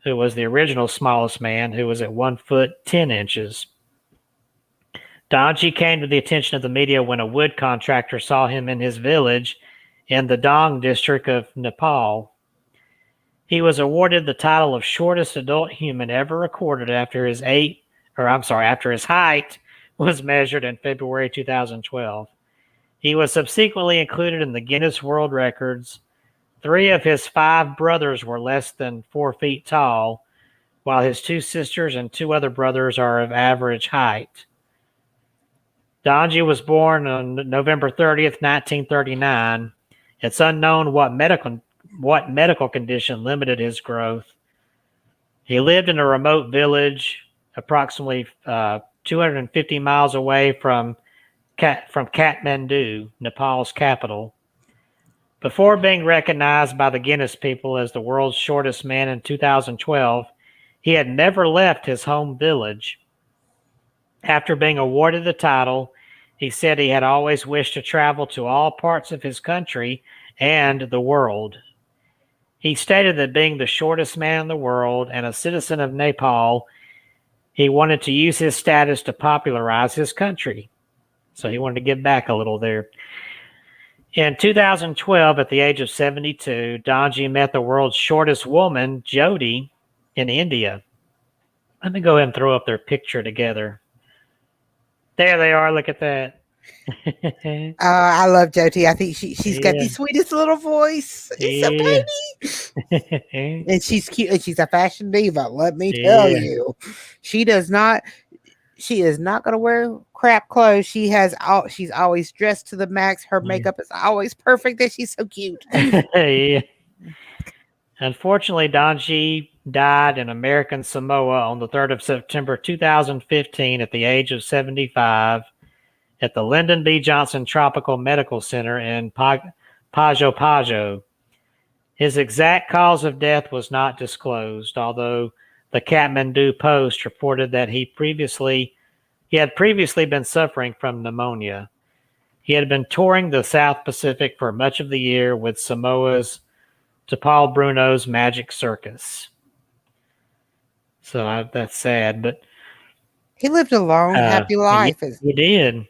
Speaker 1: who was the original smallest man, who was at 1 foot 10 inches. Danji came to the attention of the media when a wood contractor saw him in his village in the Dong district of Nepal. He was awarded the title of shortest adult human ever recorded after his height was measured in February 2012. He was subsequently included in the Guinness World Records. 3 of his 5 brothers were less than 4 feet tall, while his 2 sisters and 2 other brothers are of average height. Danji was born on November 30th, 1939. It's unknown what medical condition limited his growth. He lived in a remote village approximately 250 miles away from Kathmandu, Nepal's capital. Before being recognized by the Guinness people as the world's shortest man in 2012, he had never left his home village. After being awarded the title, he said he had always wished to travel to all parts of his country and the world. He stated that being the shortest man in the world and a citizen of Nepal, he wanted to use his status to popularize his country. So he wanted to give back a little there. In 2012, at the age of 72, Danji met the world's shortest woman, Jodi, in India. Let me go ahead and throw up their picture together. There they are. Look at that.
Speaker 2: I love Jody. I think she's got the
Speaker 1: Yeah.
Speaker 2: sweetest little voice. It's so
Speaker 1: Yeah.
Speaker 2: baby. And she's cute and she's a fashion diva. Let me tell
Speaker 1: Yeah.
Speaker 2: you, she does not. She is not going to wear crap clothes. She's always dressed to the max. Her
Speaker 1: Yeah.
Speaker 2: makeup is always perfect, and she's so cute.
Speaker 1: Yeah. Unfortunately, Donji died in American Samoa on the 3rd of September 2015 at the age of 75 at the Lyndon B. Johnson Tropical Medical Center in Pago Pago. His exact cause of death was not disclosed, although the Kathmandu Post reported that he had previously been suffering from pneumonia. He had been touring the South Pacific for much of the year with Samoa's to Paul Bruno's Magic Circus. So that's sad, but
Speaker 2: He lived a long, happy
Speaker 1: yeah,
Speaker 2: life.
Speaker 1: he did.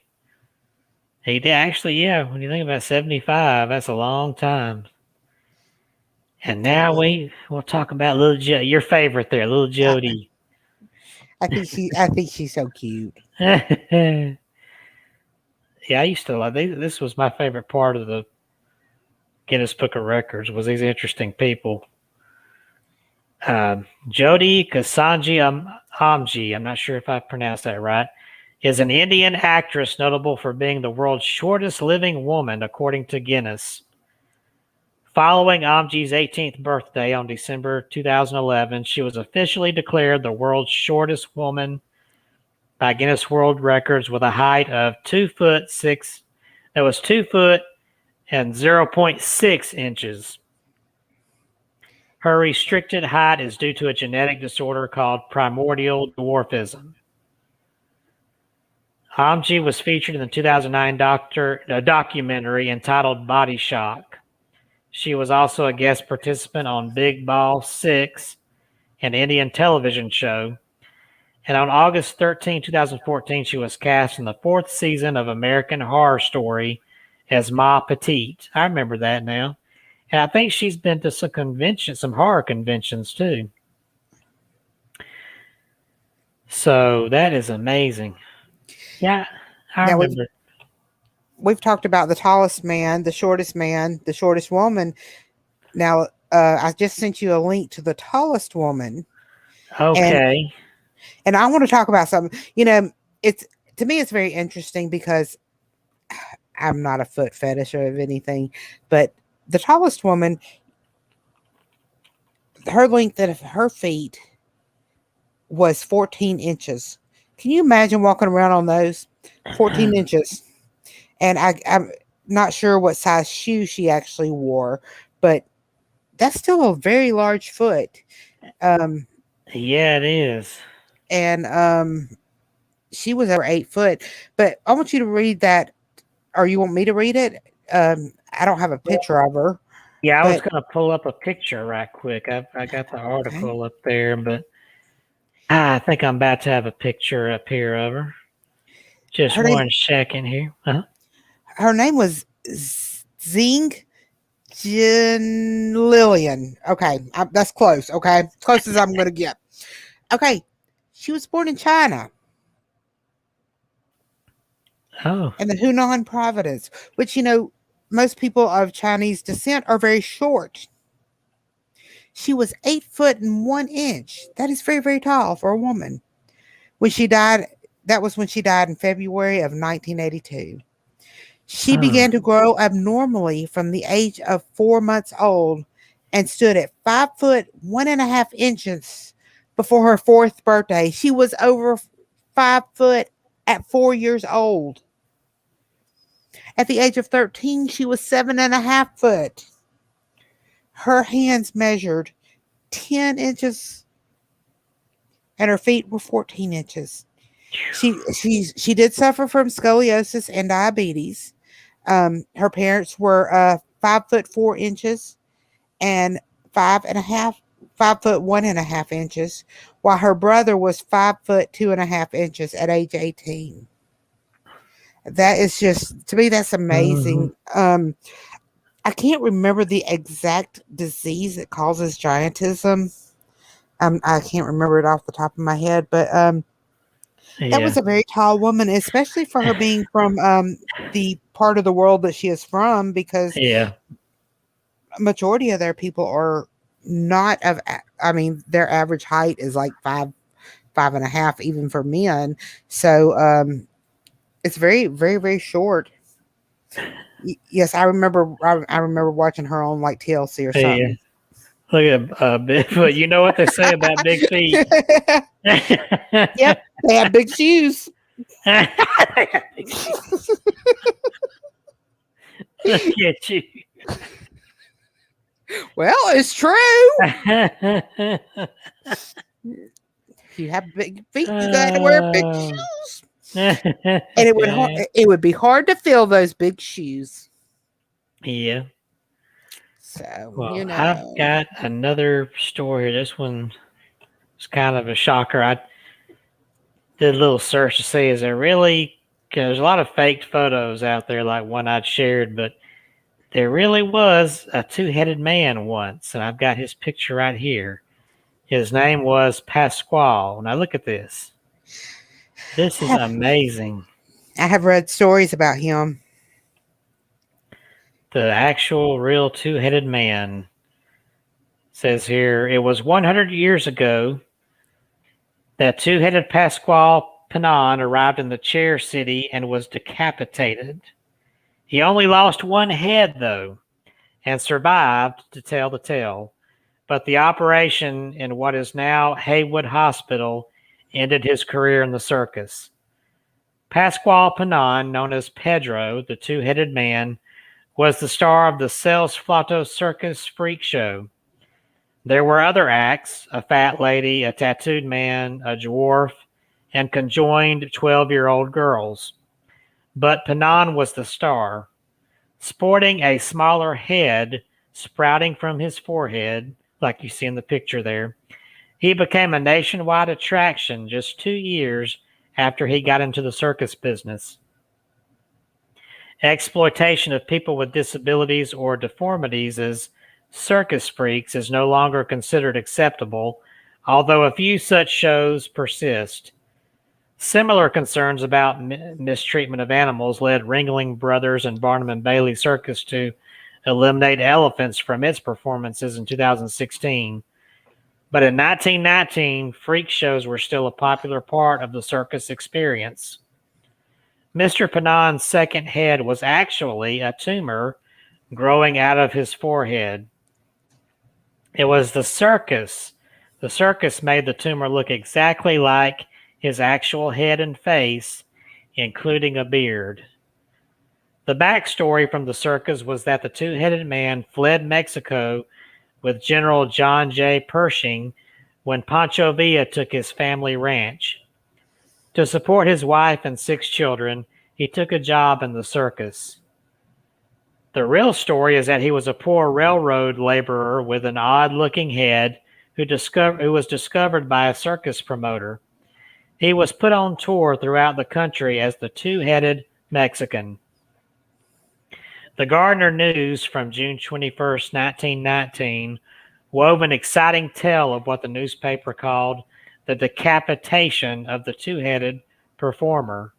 Speaker 1: He did actually. Yeah, when you think about 75, that's a long time. And now we'll talk about little your favorite there, little
Speaker 2: I,
Speaker 1: Jody.
Speaker 2: I think she's so cute.
Speaker 1: Yeah, I used to like this. Was my favorite part of the Guinness Book of Records was these interesting people. Jodi Kasanji Amji, I'm not sure if I pronounced that right, is an Indian actress notable for being the world's shortest living woman, according to Guinness. Following Amji's 18th birthday on December 2011, she was officially declared the world's shortest woman by Guinness World Records with a height of 2 foot 6. That was 2 foot and 0.6 inches. Her restricted height is due to a genetic disorder called primordial dwarfism. Amji was featured in the 2009 documentary entitled Body Shock. She was also a guest participant on Big Ball 6, an Indian television show. And on August 13, 2014, she was cast in the 4th season of American Horror Story as Ma Petite. I remember that now. And I think she's been to some conventions, some horror conventions too. So that is amazing. Yeah, I
Speaker 2: Now
Speaker 1: remember.
Speaker 2: we've talked about the tallest man, the shortest woman. Now I just sent you a link to the tallest woman, and
Speaker 1: Okay.
Speaker 2: and I want to talk about something. It's to me it's very interesting because I'm not a foot fetish or of anything, but the tallest woman, her length of her feet was 14 inches. Can you imagine walking around on those 14 inches? And I'm not sure what size shoe she actually wore, but that's still a very large foot. Um,
Speaker 1: Yeah, it is.
Speaker 2: and she was over 8 foot. But I want you to read that, or you want me to read it? I don't have a picture of her,
Speaker 1: Yeah, I was
Speaker 2: but
Speaker 1: going to pull up a picture right quick. I got the
Speaker 2: okay.
Speaker 1: article up there, but I think I'm about to have a picture up here of her. Just
Speaker 2: Her name
Speaker 1: 1 second here.
Speaker 2: her name was Zing Jin Lillian. Okay, that's close. Okay, as close as I'm going to get. Okay, she was born in China
Speaker 1: Oh,
Speaker 2: in the Hunan province, which most people of Chinese descent are very short. She was 8 foot and 1 inch. That is very, very tall for a woman. When she died, that was when she died in February of 1982. She
Speaker 1: oh,
Speaker 2: began to grow abnormally from the age of 4 months old and stood at 5 foot 1.5 inches before her fourth birthday. She was over 5 foot at 4 years old. At the age of 13, she was 7.5 foot. Her hands measured 10 inches and her feet were 14 inches. She did suffer from scoliosis and diabetes. Her parents were 5 foot 4 inches and 5 foot 1.5 inches, while her brother was 5 foot 2.5 inches at age 18. That is just to me that's
Speaker 1: mm-hmm.
Speaker 2: amazing. I can't remember the exact disease that causes giantism. I can't remember it off the top of my head, but that was
Speaker 1: Yeah.
Speaker 2: a very tall woman, especially for her being from the part of the world that she is from, because
Speaker 1: Yeah.
Speaker 2: majority of their people are not of. I mean, their average height is like 5.5, even for men. So it's very, very, very short. Yes, I remember. I remember watching her on like TLC or
Speaker 1: Yeah.
Speaker 2: something.
Speaker 1: Look at big, but you know what they say about big feet.
Speaker 2: Yep, they have big shoes.
Speaker 1: They have big feet. Look at you.
Speaker 2: Well, it's true. If you have big feet, you gotta wear big
Speaker 1: Oh.
Speaker 2: shoes, and it would be hard to fill those big shoes.
Speaker 1: Yeah.
Speaker 2: So
Speaker 1: Well, I've got another story. This one is kind of a shocker. I did a little search to see is there really, 'cause there's a lot of faked photos out there, like one I'd shared, but there really was a two-headed man once, and I've got his picture right here. His name was Pasquale. Now look at this. This is amazing.
Speaker 2: I have read stories about him.
Speaker 1: The actual real two-headed man says here it was 100 years ago that two-headed Pasquale Pinon arrived in the Chair City and was decapitated. He only lost one head, though, and survived to tell the tale. But the operation in what is now Haywood Hospital ended his career in the circus. Pasquale Pinon, known as Pedro, the two-headed man, was the star of the Cells Flato Circus Freak Show. There were other acts, a fat lady, a tattooed man, a dwarf, and conjoined 12-year-old girls. But Pinon was the star. Sporting a smaller head sprouting from his forehead, like you see in the picture there, he became a nationwide attraction just 2 years after he got into the circus business. Exploitation of people with disabilities or deformities as circus freaks is no longer considered acceptable, although a few such shows persist. Similar concerns about mistreatment of animals led Ringling Brothers and Barnum and Bailey Circus to eliminate elephants from its performances in 2016. But in 1919, freak shows were still a popular part of the circus experience. Mr. Pinon's second head was actually a tumor growing out of his forehead. It was the circus. The circus made the tumor look exactly like his actual head and face, including a beard. The backstory from the circus was that the two-headed man fled Mexico with General John J. Pershing when Pancho Villa took his family ranch. To support his wife and 6 children, he took a job in the circus. The real story is that he was a poor railroad laborer with an odd-looking head who was discovered by a circus promoter. He was put on tour throughout the country as the two-headed Mexican. The Gardner News from June 21st, 1919, wove an exciting tale of what the newspaper called the decapitation of the two-headed performer.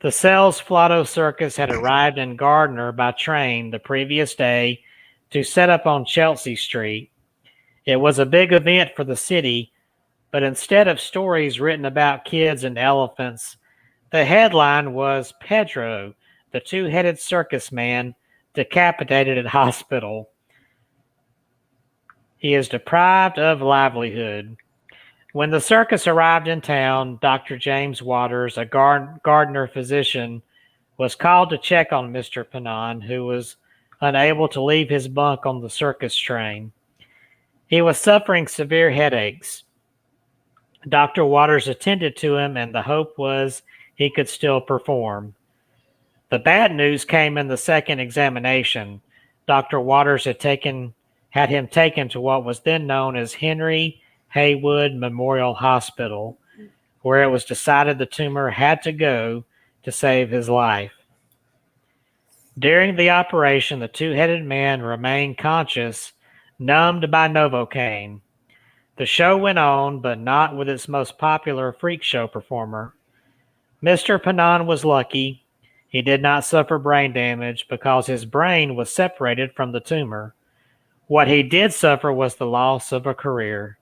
Speaker 1: The Cells Flato Circus had arrived in Gardner by train the previous day to set up on Chelsea Street. It was a big event for the city, but instead of stories written about kids and elephants, the headline was Pedro, the two-headed circus man, decapitated at hospital. He is deprived of livelihood. When the circus arrived in town, Dr. James Waters, a Gardner physician, was called to check on Mr. Pinon, who was unable to leave his bunk on the circus train. He was suffering severe headaches. Dr. Waters attended to him, and the hope was he could still perform. The bad news came in the second examination. Dr. Waters had him taken to what was then known as Henry Haywood Memorial Hospital, where it was decided the tumor had to go to save his life. During the operation, the two-headed man remained conscious, numbed by Novocaine. The show went on, but not with its most popular freak show performer. Mr. Panan was lucky. He did not suffer brain damage because his brain was separated from the tumor. What he did suffer was the loss of a career.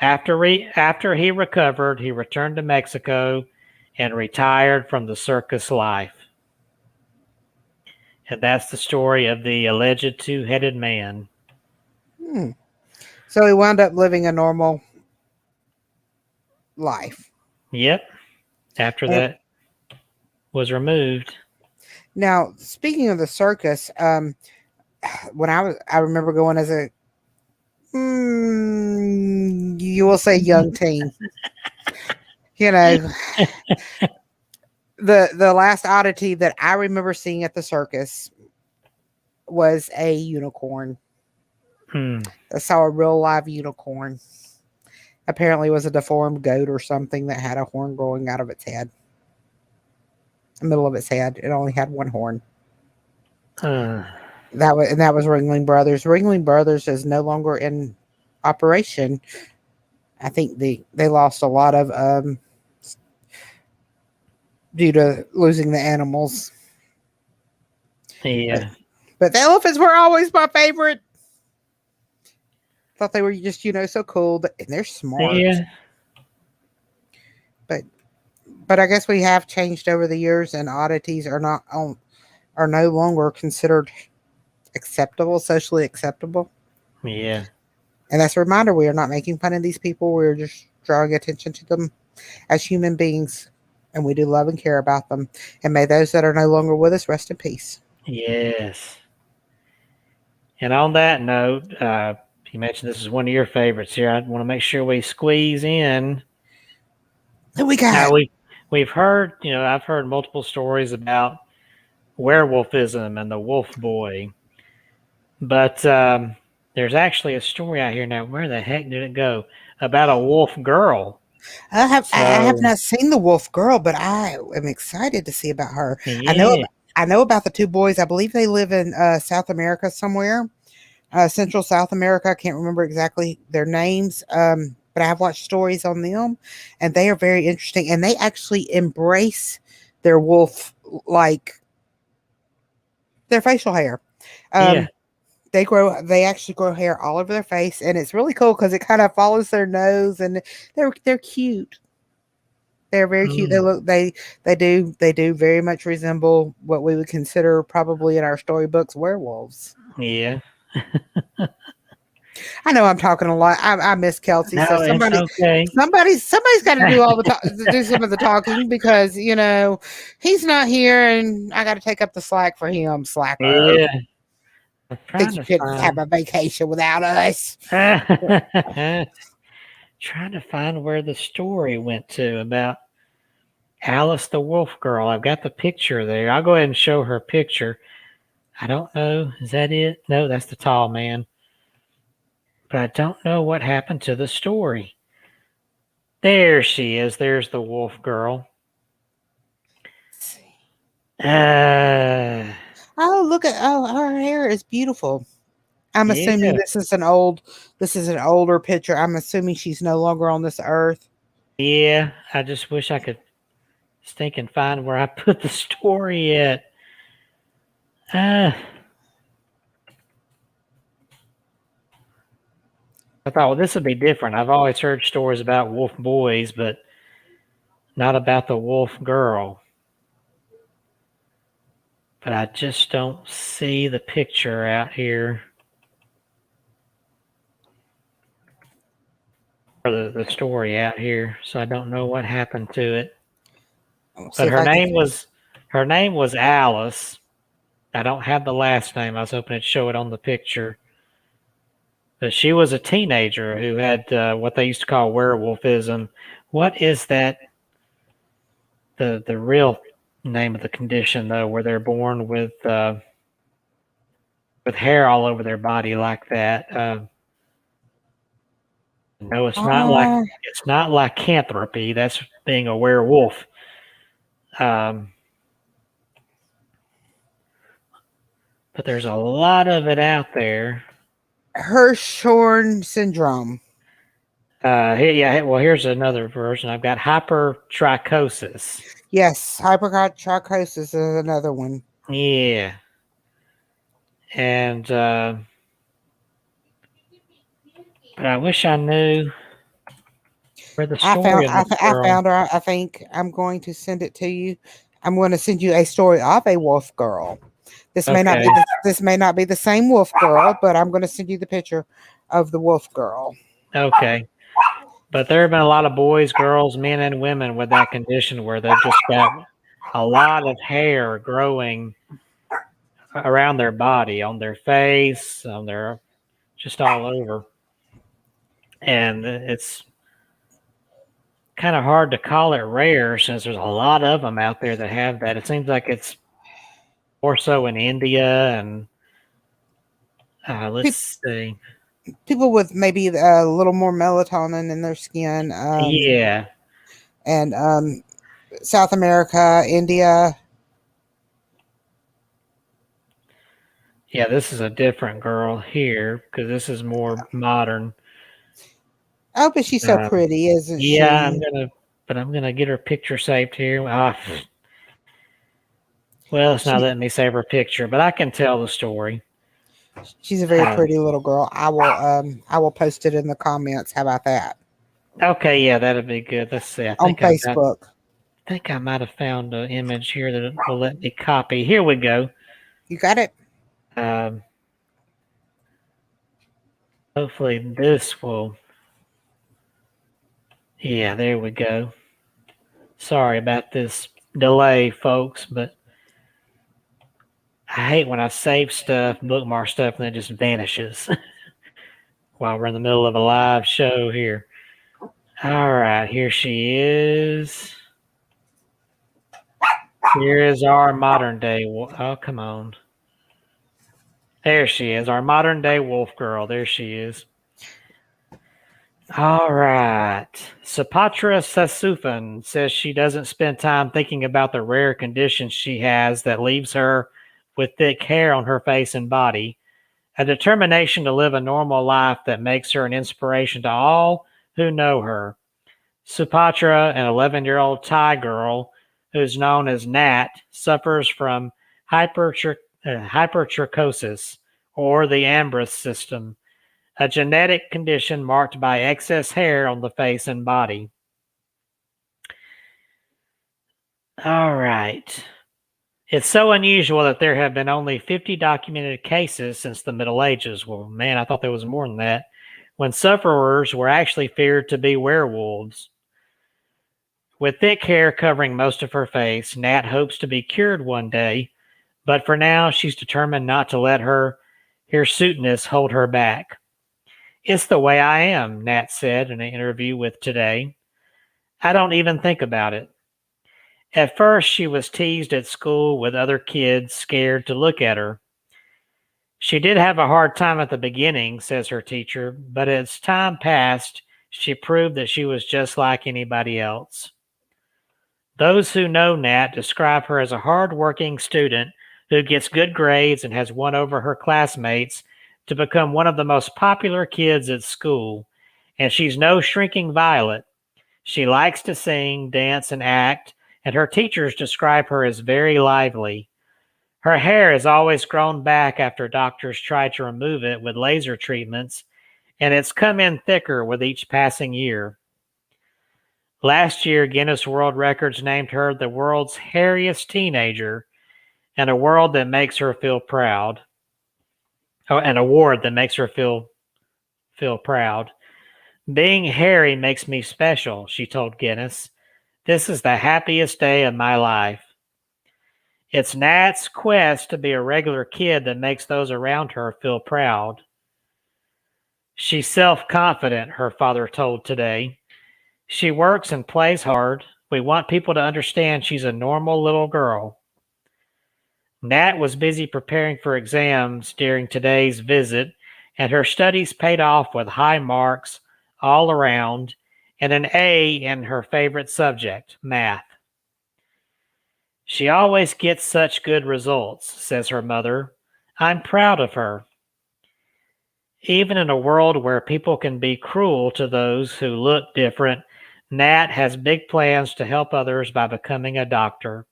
Speaker 1: After he recovered, he returned to Mexico and retired from the circus life. And that's the story of the alleged two-headed man.
Speaker 2: Hmm. So he wound up living a normal life.
Speaker 1: Yep. After
Speaker 2: And
Speaker 1: that was removed.
Speaker 2: now, speaking of the circus, when I remember going as a, you will say young teen. You know, the last oddity that I remember seeing at the circus was a unicorn.
Speaker 1: Hmm.
Speaker 2: I saw a real live unicorn. Apparently, it was a deformed goat or something that had a horn growing out of its head, the middle of its head. It only had one horn.
Speaker 1: Uh,
Speaker 2: That was Ringling Brothers. Ringling Brothers is no longer in operation. I think they lost a lot of due to losing the animals. But
Speaker 1: yeah.
Speaker 2: but the elephants were always my favorite. Thought they were just so cool and they're smart.
Speaker 1: Yeah.
Speaker 2: But but I guess we have changed over the years, and oddities are no longer considered acceptable, socially acceptable.
Speaker 1: Yeah.
Speaker 2: And that's a reminder: we are not making fun of these people. We're just drawing attention to them as human beings, and we do love and care about them. And may those that are no longer with us rest in peace.
Speaker 1: Yes. And on that note, you mentioned this is one of your favorites here. I want to make sure we squeeze in.
Speaker 2: Who we
Speaker 1: Now
Speaker 2: got?
Speaker 1: we've heard, I've heard multiple stories about werewolfism and the wolf boy, but there's actually a story out here now. Where the heck did it go? About a wolf girl.
Speaker 2: I have
Speaker 1: So
Speaker 2: not seen the Wolf Girl, but I am excited to see about her. I know
Speaker 1: yeah,
Speaker 2: about, I know about the two boys. I believe they live in South America somewhere, Central South America. I can't remember exactly their names, but I have watched stories on them, and they are very interesting. And they actually embrace their wolf, like their facial hair.
Speaker 1: yeah,
Speaker 2: Um, they actually grow hair all over their face, and it's really cool because it kind of follows their nose, and they're cute. They're very cute.
Speaker 1: mm,
Speaker 2: They do very much resemble what we would consider probably in our storybooks werewolves.
Speaker 1: yeah.
Speaker 2: I know I'm talking a lot. I miss Kelsey, so
Speaker 1: No, it's okay.
Speaker 2: somebody's got to do all the do some of the talking because he's not here, and I got to take up the slack for him. Slacker,
Speaker 1: Yeah, I'm
Speaker 2: think
Speaker 1: trying
Speaker 2: you
Speaker 1: to
Speaker 2: could have
Speaker 1: find.
Speaker 2: a vacation without us?
Speaker 1: Trying to find where the story went to about Alice the Wolf Girl. I've got the picture there. I'll go ahead and show her picture. I don't know. Is that it? No, that's the tall man. But I don't know what happened to the story. There she is. There's the wolf girl. Uh,
Speaker 2: Oh, look at her hair is beautiful. I'm assuming
Speaker 1: yeah,
Speaker 2: this is an older picture. I'm assuming she's no longer on this earth.
Speaker 1: yeah. I just wish I could stink and find where I put the story at. Uh, I thought, well, this would be different. I've always heard stories about wolf boys, but not about the wolf girl. But I just don't see the picture out here or the story out here, so I don't know what happened to it.
Speaker 2: I'll see
Speaker 1: But
Speaker 2: if I can.
Speaker 1: her name was Alice. I don't have the last name. I was hoping to show it on the picture. But she was a teenager who had what they used to call werewolfism. What is that? The real name of the condition though, where they're born with hair all over their body like that. No,
Speaker 2: Uh,
Speaker 1: it's not lycanthropy. That's being a werewolf. Um, but there's a lot of it out there.
Speaker 2: Hirschhorn syndrome.
Speaker 1: Well, here's another version. I've got hypertrichosis.
Speaker 2: Yes, hypertrichosis is another one.
Speaker 1: Yeah, and but I wish I knew where the story of this
Speaker 2: I
Speaker 1: girl.
Speaker 2: found her. I think I'm going to send it to you. I'm going to send you a story of a wolf girl.
Speaker 1: Okay,
Speaker 2: This may not be the same wolf girl, but I'm going to send you the picture of the wolf girl.
Speaker 1: okay. But there have been a lot of boys, girls, men, and women with that condition where they've just got a lot of hair growing around their body, on their face, on their just all over. And it's kind of hard to call it rare since there's a lot of them out there that have that. It seems like it's more so in India and
Speaker 2: Pe-
Speaker 1: let's see.
Speaker 2: People with maybe a little more melatonin in their skin,
Speaker 1: Yeah.
Speaker 2: and South America, India.
Speaker 1: Yeah, this is a different girl here because this is more modern.
Speaker 2: Oh, but she's so
Speaker 1: Um,
Speaker 2: pretty, isn't
Speaker 1: yeah,
Speaker 2: she?
Speaker 1: I'm gonna get her picture saved here. Well, it's not
Speaker 2: She
Speaker 1: letting me save her picture, but I can tell the story.
Speaker 2: she's a very
Speaker 1: Um,
Speaker 2: pretty little girl. I will post it in the comments. How about that?
Speaker 1: okay, yeah, that'd be good. Let's see.
Speaker 2: On Facebook.
Speaker 1: I think I might have found an image here that will let me copy. Here we go.
Speaker 2: You got it?
Speaker 1: Um, hopefully this will. Yeah, there we go. Sorry about this delay, folks, but I hate when I save stuff, bookmark stuff, and it just vanishes while we're in the middle of a live show here. All right, here she is. Here is our modern day. Oh, come on. There she is, our modern day wolf girl. There she is. All right. Sapatra Sasufan says she doesn't spend time thinking about the rare condition she has that leaves her with thick hair on her face and body, a determination to live a normal life that makes her an inspiration to all who know her. Supatra, an 11-year-old Thai girl who's known as Nat, suffers from hypertrichosis, or the Ambrose system, a genetic condition marked by excess hair on the face and body. All right. It's so unusual that there have been only 50 documented cases since the Middle Ages. Well, man, I thought there was more than that. When sufferers were actually feared to be werewolves. With thick hair covering most of her face, Nat hopes to be cured one day, but for now, she's determined not to let her hirsuteness hold her back. It's the way I am, Nat said in an interview with Today. I don't even think about it. At first, she was teased at school with other kids scared to look at her. She did have a hard time at the beginning, says her teacher, but as time passed, she proved that she was just like anybody else. Those who know Nat describe her as a hard-working student who gets good grades and has won over her classmates to become one of the most popular kids at school. And she's no shrinking violet. She likes to sing, dance, and act, and her teachers describe her as very lively. Her hair has always grown back after doctors tried to remove it with laser treatments, and it's come in thicker with each passing year. Last year, Guinness World Records named her the world's hairiest teenager, and a world that makes her feel proud. Oh, an award that makes her feel proud. Being hairy makes me special, she told Guinness. This is the happiest day of my life. It's Nat's quest to be a regular kid that makes those around her feel proud. She's self-confident, her father told Today. She works and plays hard. We want people to understand she's a normal little girl. Nat was busy preparing for exams during Today's visit, and her studies paid off with high marks all around and an A in her favorite subject, math. She always gets such good results, says her mother. I'm proud of her. Even in a world where people can be cruel to those who look different, Nat has big plans to help others by becoming a doctor.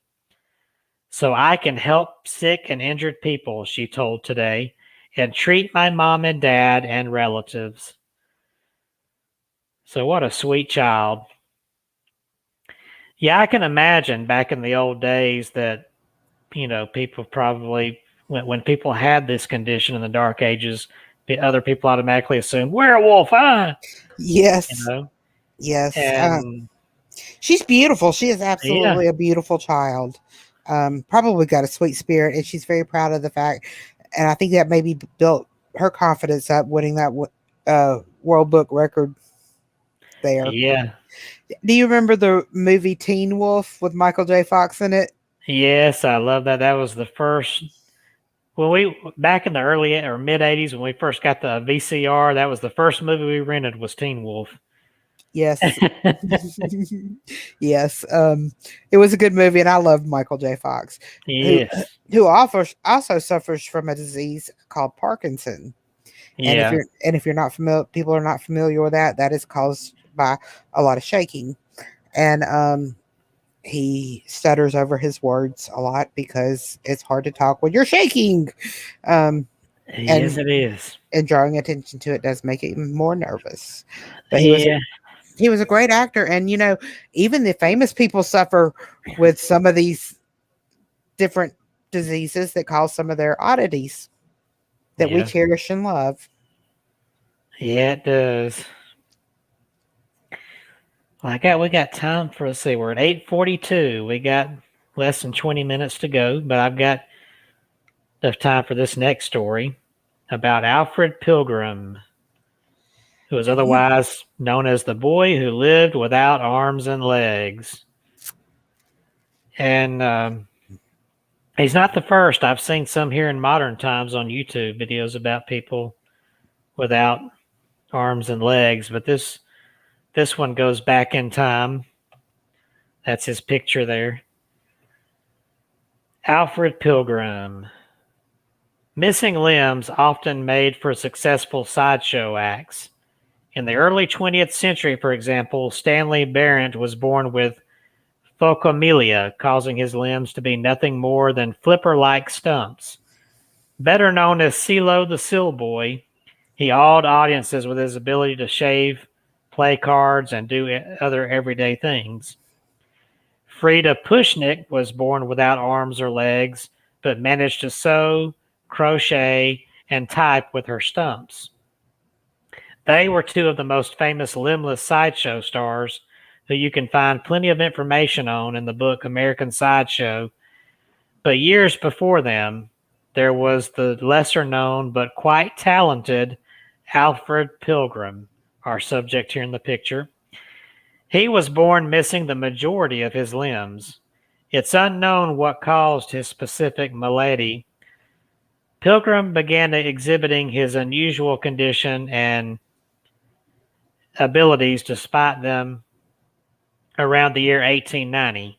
Speaker 1: So I can help sick and injured people, she told Today, and treat my mom and dad and relatives. So what a sweet child. Yeah, I can imagine back in the old days that, people probably, when people had this condition in the dark ages, the other people automatically assumed werewolf, huh? You
Speaker 2: Yes.
Speaker 1: know,
Speaker 2: Yes.
Speaker 1: and
Speaker 2: She's beautiful. She is
Speaker 1: yeah,
Speaker 2: absolutely a beautiful child. Probably got a sweet spirit, and she's very proud of the fact. And I think that maybe built her confidence up, winning that World Book record there.
Speaker 1: yeah,
Speaker 2: Do you remember the movie Teen Wolf with Michael J. Fox in it?
Speaker 1: yes, I love that. That was the first. When we back in the early or mid '80s when we first got the VCR, that was the first movie we rented was Teen Wolf.
Speaker 2: Yes. Yes. It was a good movie, and I loved Michael J. Fox, who
Speaker 1: Yes,
Speaker 2: also suffers from a disease called Parkinson. And
Speaker 1: yeah,
Speaker 2: if you're not familiar, people are not familiar with that. That is caused by a lot of shaking, and he stutters over his words a lot because it's hard to talk when you're shaking. Um,
Speaker 1: yes,
Speaker 2: and
Speaker 1: it is.
Speaker 2: and drawing attention to it does make it even more nervous. But
Speaker 1: Yeah,
Speaker 2: he was a great actor, and even the famous people suffer with some of these different diseases that cause some of their oddities that we
Speaker 1: yeah,
Speaker 2: cherish and love.
Speaker 1: yeah, it does. Well, we got time for, let's see, we're at 8:42. We got less than 20 minutes to go, but I've got enough time for this next story about Alfred Pilgrim, who was
Speaker 2: Mhm.
Speaker 1: otherwise known as the boy who lived without arms and legs. And he's not the first. I've seen some here in modern times on YouTube videos about people without arms and legs, but this one goes back in time. That's his picture there. Alfred Pilgrim. Missing limbs often made for successful sideshow acts. In the early 20th century, for example, Stanley Barrett was born with phocomelia, causing his limbs to be nothing more than flipper-like stumps. Better known as CeeLo the Seal Boy, he awed audiences with his ability to shave, play cards, and do other everyday things. Frida Pushnik was born without arms or legs, but managed to sew, crochet, and type with her stumps. They were two of the most famous limbless sideshow stars who you can find plenty of information on in the book American Sideshow. But years before them, there was the lesser known but quite talented Alfred Pilgrim, our subject here in the picture. He was born missing the majority of his limbs. It's unknown what caused his specific malady. Pilgrim began exhibiting his unusual condition and abilities despite them around the year 1890.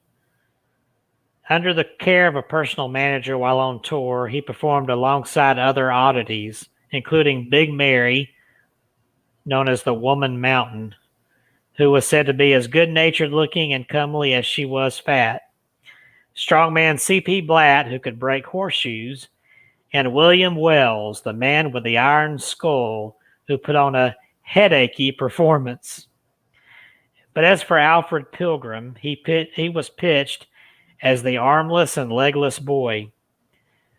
Speaker 1: Under the care of a personal manager while on tour, he performed alongside other oddities, including Big Mary, known as the Woman Mountain, who was said to be as good natured looking and comely as she was fat, strongman C.P. Blatt, who could break horseshoes, and William Wells, the man with the iron skull, who put on a headachy performance. But as for Alfred Pilgrim, he was pitched as the armless and legless boy.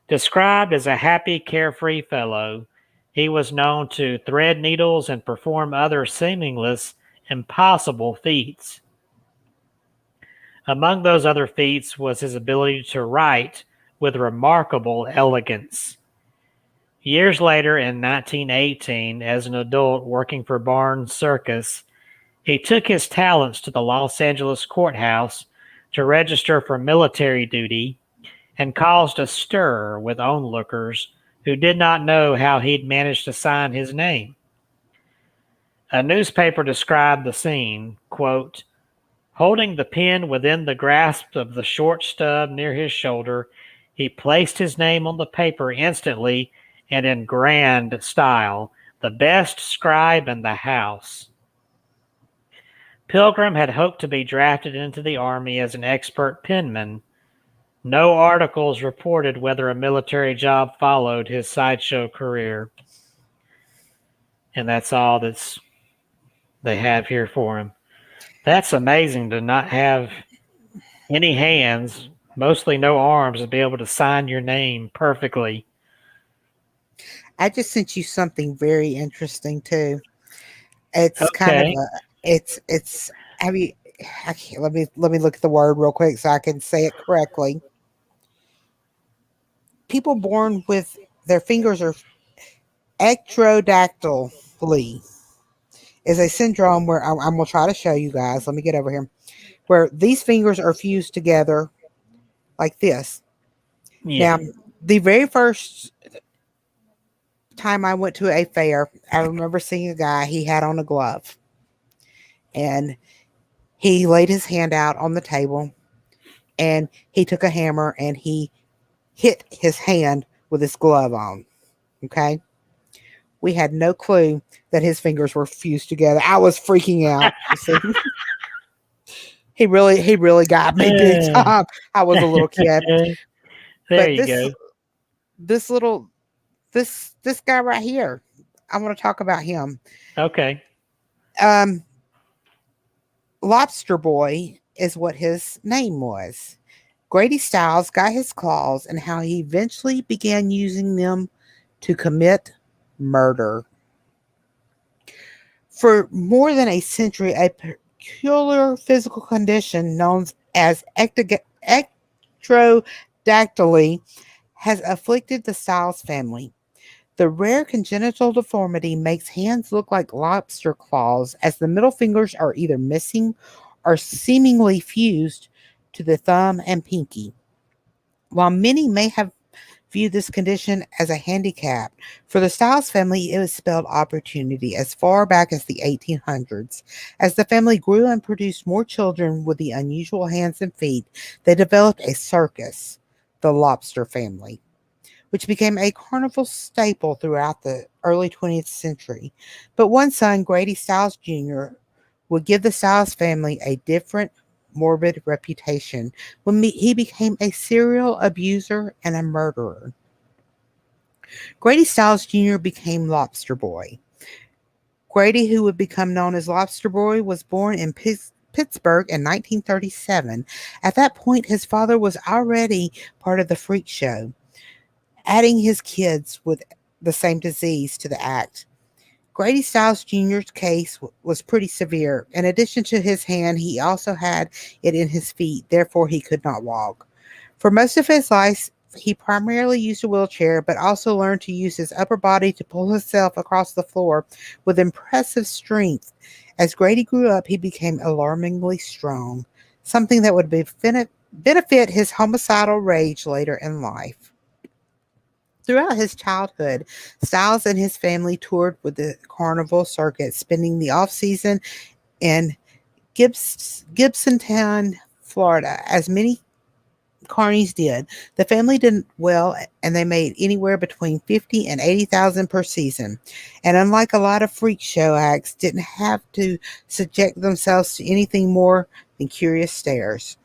Speaker 1: Described as a happy, carefree fellow, he was known to thread needles and perform other seamless, impossible feats. Among those other feats was his ability to write with remarkable elegance. Years later, in 1918, as an adult working for Barnes Circus, he took his talents to the Los Angeles courthouse to register for military duty and caused a stir with onlookers who did not know how he'd managed to sign his name. A newspaper described the scene, quote, holding the pen within the grasp of the short stub near his shoulder, he placed his name on the paper instantly and in grand style. the best scribe in the house. Pilgrim had hoped to be drafted into the army as an expert penman. No articles reported whether a military job followed his sideshow career. And that's all they have here for him. That's amazing to not have any hands, mostly no arms, and be able to sign your name perfectly.
Speaker 2: I just sent you something very interesting too. It's kind of
Speaker 1: Okay.
Speaker 2: a it's have you I can't, let me look at the word real quick so I can say it correctly. People born with their fingers are ectrodactyly is a syndrome where I'm gonna try to show you guys. Let me get over here. Where these fingers are fused together like this.
Speaker 1: Yeah.
Speaker 2: Now, the very first time I went to a fair, I remember seeing a guy. He had on a glove, and he laid his hand out on the table, and he took a hammer and he hit his hand with his glove on. Okay, we had no clue that his fingers were fused together. I was freaking out. You see, he really got me big time. I was a little kid,
Speaker 1: There
Speaker 2: but
Speaker 1: you go.
Speaker 2: this little this guy right here, I want to talk about him.
Speaker 1: Okay.
Speaker 2: Um, Lobster Boy is what his name was. Grady Stiles got his claws and how he eventually began using them to commit murder. For more than a century, a peculiar physical condition known as ectrodactyly has afflicted the Stiles family. The rare congenital deformity makes hands look like lobster claws, as the middle fingers are either missing or seemingly fused to the thumb and pinky. While many may have viewed this condition as a handicap, for the Stiles family it was spelled opportunity as far back as the 1800s. As the family grew and produced more children with the unusual hands and feet, they developed a circus, the Lobster family, which became a carnival staple throughout the early 20th century. But one son, Grady Stiles Jr., would give the Stiles family a different, morbid reputation when he became a serial abuser and a murderer. Grady Stiles Jr. became Lobster Boy. Grady, who would become known as Lobster Boy, was born in Pittsburgh in 1937. At that point, his father was already part of the freak show, adding his kids with the same disease to the act. Grady Stiles Jr.'s case was pretty severe. In addition to his hand, he also had it in his feet, therefore, he could not walk. For most of his life, he primarily used a wheelchair, but also learned to use his upper body to pull himself across the floor with impressive strength. As Grady grew up, he became alarmingly strong, something that would benefit his homicidal rage later in life. Throughout his childhood, Stiles and his family toured with the carnival circuit, spending the off season in Gibsontown, Florida, as many carnies did. The family did well, and they made anywhere between 50 and 80,000 per season. And unlike a lot of freak show acts, didn't have to subject themselves to anything more than curious stares.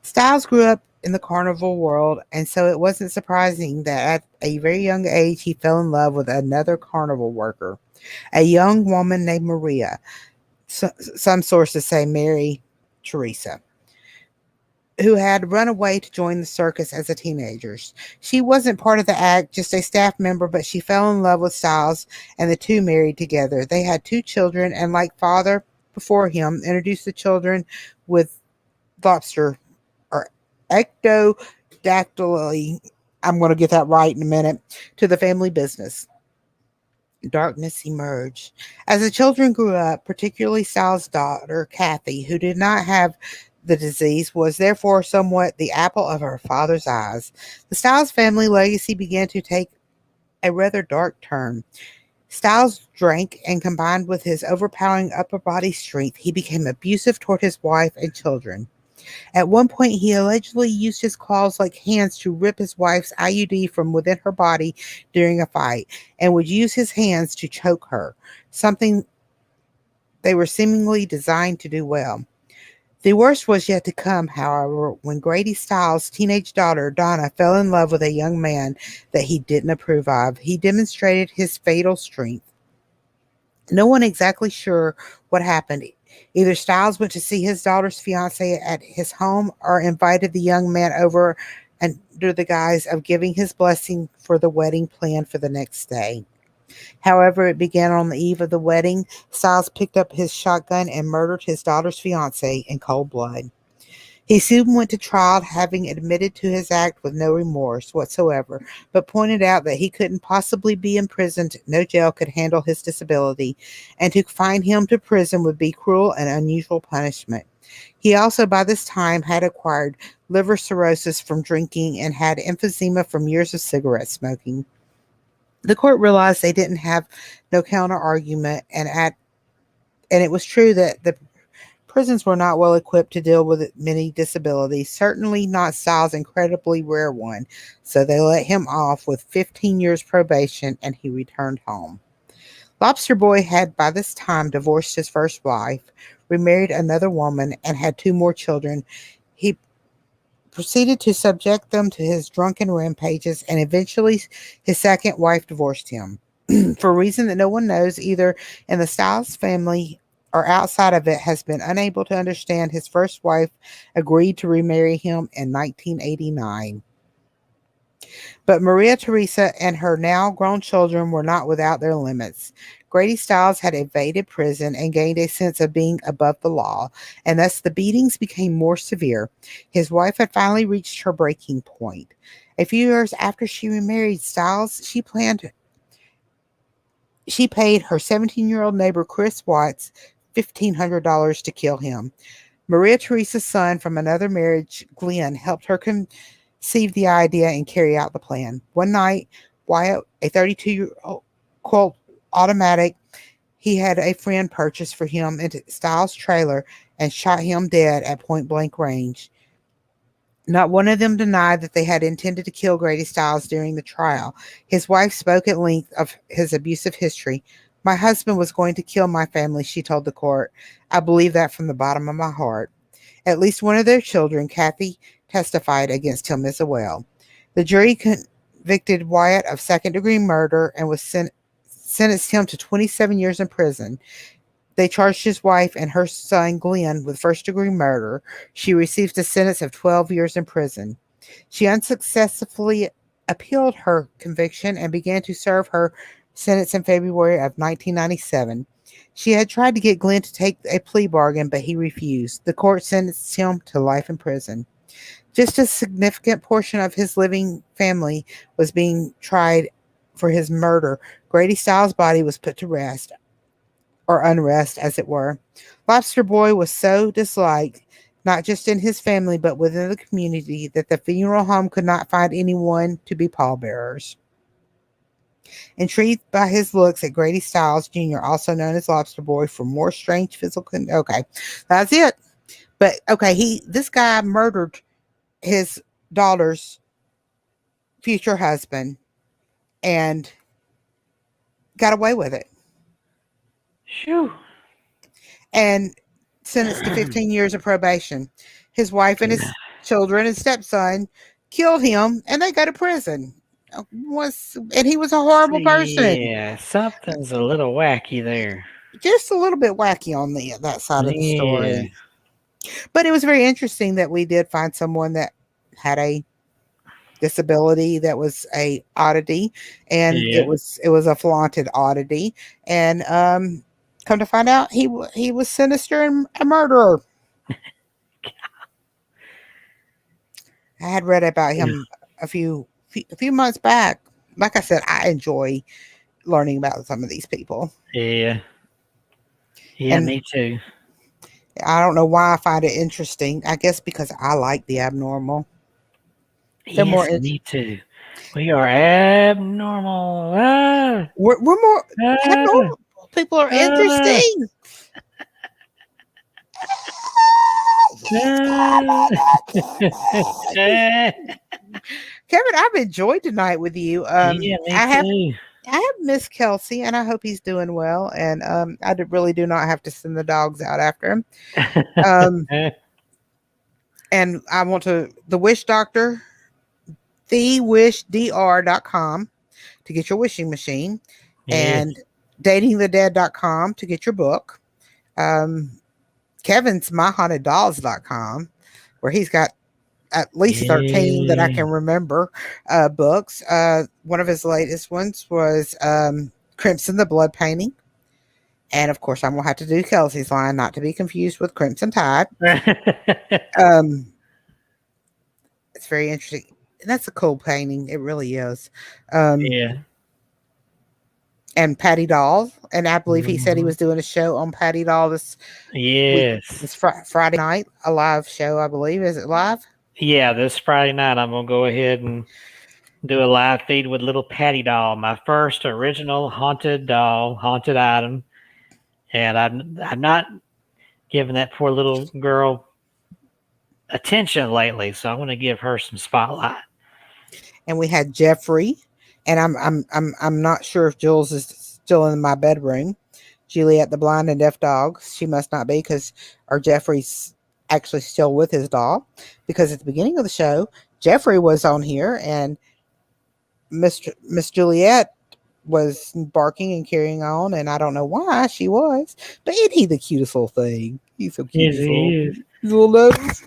Speaker 2: Stiles grew up in the carnival world, and so it wasn't surprising that at a very young age he fell in love with another carnival worker, a young woman named Maria. Some sources say Mary Teresa, who had run away to join the circus as a teenager. She wasn't part of the act, just a staff member, but she fell in love with Stiles, and the two married together. They had two children, and like father before him, introduced the children with lobster or ectodactyly, I'm going to get that right in a minute, to the family business. Darkness emerged. As the children grew up, particularly Stiles' daughter, Kathy, who did not have the disease, was therefore somewhat the apple of her father's eyes. The Stiles family legacy began to take a rather dark turn. Stiles drank, and combined with his overpowering upper body strength, he became abusive toward his wife and children. At one point, he allegedly used his claws like hands to rip his wife's IUD from within her body during a fight and would use his hands to choke her, something they were seemingly designed to do well. The worst was yet to come, however, when Grady Stiles' teenage daughter, Donna, fell in love with a young man that he didn't approve of. He demonstrated his fatal strength. No one exactly sure what happened. Either Stiles went to see his daughter's fiance at his home or invited the young man over under the guise of giving his blessing for the wedding planned for the next day. However, it began on the eve of the wedding. Stiles picked up his shotgun and murdered his daughter's fiance in cold blood. He soon went to trial, having admitted to his act with no remorse whatsoever, but pointed out that he couldn't possibly be imprisoned, no jail could handle his disability, and to confine him to prison would be cruel and unusual punishment. He also, by this time, had acquired liver cirrhosis from drinking and had emphysema from years of cigarette smoking. The court realized they didn't have no counter argument, and it was true that the prisons were not well equipped to deal with many disabilities, certainly not Styles' incredibly rare one, so they let him off with 15 years probation and he returned home. Lobster Boy had by this time divorced his first wife, remarried another woman, and had two more children. He proceeded to subject them to his drunken rampages, and eventually his second wife divorced him. For a reason that no one knows, either in the Styles family or outside of it, has been unable to understand, his first wife agreed to remarry him in 1989. But Maria Theresa and her now grown children were not without their limits. Grady Stiles had evaded prison and gained a sense of being above the law, and thus the beatings became more severe. His wife had finally reached her breaking point. A few years after she remarried Stiles, she paid her 17-year-old neighbor Chris Watts $1,500 to kill him. Maria Theresa's son from another marriage, Glenn, helped her conceive the idea and carry out the plan. One night, Wyatt, a 32-year-old Colt automatic he had a friend purchase for him into Styles' trailer and shot him dead at point blank range. Not one of them denied that they had intended to kill Grady Stiles during the trial. His wife spoke at length of his abusive history. My husband was going to kill my family, she told the court. I believe that from the bottom of my heart. At least one of their children, Kathy, testified against him as well. The jury convicted Wyatt of second-degree murder and sentenced him to 27 years in prison. They charged his wife and her son Glenn with first-degree murder. She received a sentence of 12 years in prison. She unsuccessfully appealed her conviction and began to serve her sentence in February of 1997. She had tried to get Glenn to take a plea bargain, but he refused. The court sentenced him to life in prison. Just a significant portion of his living family was being tried for his murder. Grady Stiles' body was put to rest, or unrest, as it were. Lobster Boy was so disliked, not just in his family, but within the community, that the funeral home could not find anyone to be pallbearers. Intrigued by his looks at Grady Stiles Jr., also known as Lobster Boy, for more strange physical. Okay, that's it. But okay, this guy murdered his daughter's future husband and got away with it,
Speaker 1: Shoo.
Speaker 2: and sentenced to 15 years of probation. His wife and his children and stepson killed him, and they go to prison. And he was a horrible person.
Speaker 1: Yeah, something's a little wacky there.
Speaker 2: Just a little bit wacky on that side of the
Speaker 1: Yeah,
Speaker 2: story. But it was very interesting that we did find someone that had a disability that was a oddity, and
Speaker 1: yeah.
Speaker 2: it was a flaunted oddity, and come to find out he was sinister and a murderer. I had read about him a few months back. Like I said, I enjoy learning about some of these people,
Speaker 1: Yeah. Yeah,
Speaker 2: and
Speaker 1: me too.
Speaker 2: I don't know why I find it interesting. I guess because I like the abnormal. They're more
Speaker 1: Yes, me too. We are abnormal. Ah,
Speaker 2: we're more
Speaker 1: ah,
Speaker 2: abnormal. People are
Speaker 1: ah.
Speaker 2: interesting. He's coming again. Kevin, I've enjoyed tonight with you.
Speaker 1: Yeah, me too.
Speaker 2: I have Miss Kelsey, and I hope he's doing well. And really do not have to send the dogs out after him. And I want to the Wish Doctor, thewhishdr.com to get your wishing machine,
Speaker 1: Yes.
Speaker 2: and datingthedead.com to get your book. Kevin's myhauntedDolls.com, where he's got at least 13 that I can remember books. One of his latest ones was Crimson the Blood Painting. And of course, I'm going to have to do Kelsey's line, not to be confused with Crimson Tide. It's very interesting. And that's a cool painting. It really is.
Speaker 1: Yeah.
Speaker 2: And Patty Doll. And I believe he said he was doing a show on Patty Doll this week. It's Friday night, a live show, I believe. Is it live?
Speaker 1: Yeah, this Friday night I'm going to go ahead and do a live feed with little Patty Doll, my first original haunted doll, haunted item. And I'm not giving that poor little girl attention lately, so I want to give her some spotlight.
Speaker 2: And we had Jeffrey, and I'm not sure if Jules is still in my bedroom. Juliet the blind and deaf dog. She must not be, because our Jeffrey's actually still with his doll, because at the beginning of the show, Jeffrey was on here and Miss Juliet was barking and carrying on, and I don't know why she was, but isn't he the cutest little thing? He's so cute.
Speaker 1: Yes, he is.
Speaker 2: Little nose.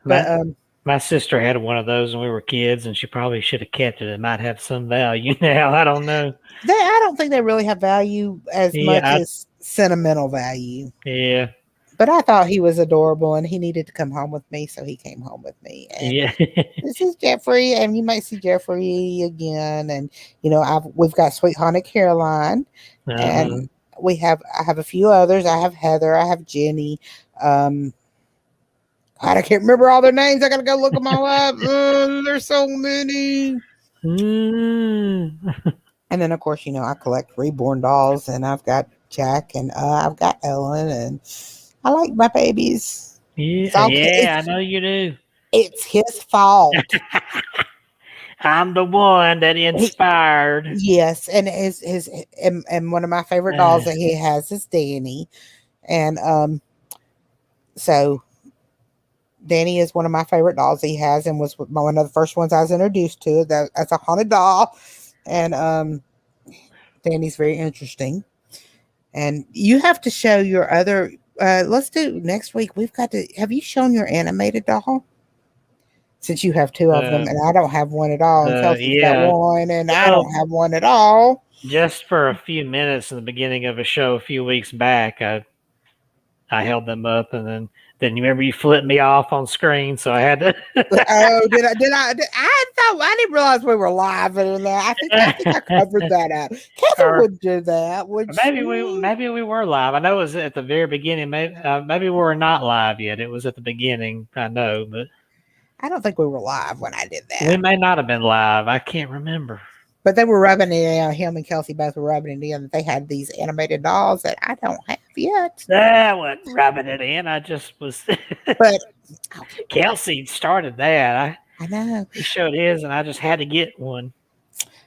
Speaker 2: But
Speaker 1: my sister had one of those when we were kids, and she probably should have kept it. It might have some value now. I don't know.
Speaker 2: I don't think they really have value as much as sentimental value.
Speaker 1: Yeah.
Speaker 2: But I thought he was adorable, and he needed to come home with me, so he came home with me. And
Speaker 1: yeah.
Speaker 2: This is Jeffrey, and you might see Jeffrey again. And we've got Sweet Haunted Caroline, and I have a few others. I have Heather, I have Jenny. God, I can't remember all their names. I gotta go look them all up. There's so many. And then, of course, I collect reborn dolls, and I've got Jack, and I've got Ellen, and I like my babies.
Speaker 1: Yeah, I know you do.
Speaker 2: It's his fault.
Speaker 1: I'm the one that inspired.
Speaker 2: Yes, and and one of my favorite dolls that he has is Danny, and so Danny is one of my favorite dolls he has, and was one of the first ones I was introduced to as a haunted doll, and Danny's very interesting. And you have to show your other. Let's do next week. We've got to. Have you shown your animated doll? Since you have two of them, and I don't have one at all, and Kelsey's got one, and I don't have one at all.
Speaker 1: Just for a few minutes in the beginning of a show a few weeks back, I held them up, and then you remember you flipped me off on screen, so I had to.
Speaker 2: Oh, did I? I didn't realize we were live in that. I think I covered that up. Kevin would do that.
Speaker 1: Maybe we were live. I know it was at the very beginning. Maybe we were not live yet. It was at the beginning. I know, but
Speaker 2: I don't think we were live when I did that.
Speaker 1: We may not have been live. I can't remember.
Speaker 2: But they were rubbing it in. Him and Kelsey both were rubbing it in. That they had these animated dolls that I don't have yet.
Speaker 1: I wasn't rubbing it in. I just was.
Speaker 2: But
Speaker 1: Kelsey started that.
Speaker 2: I know.
Speaker 1: He showed his, and I just had to get one.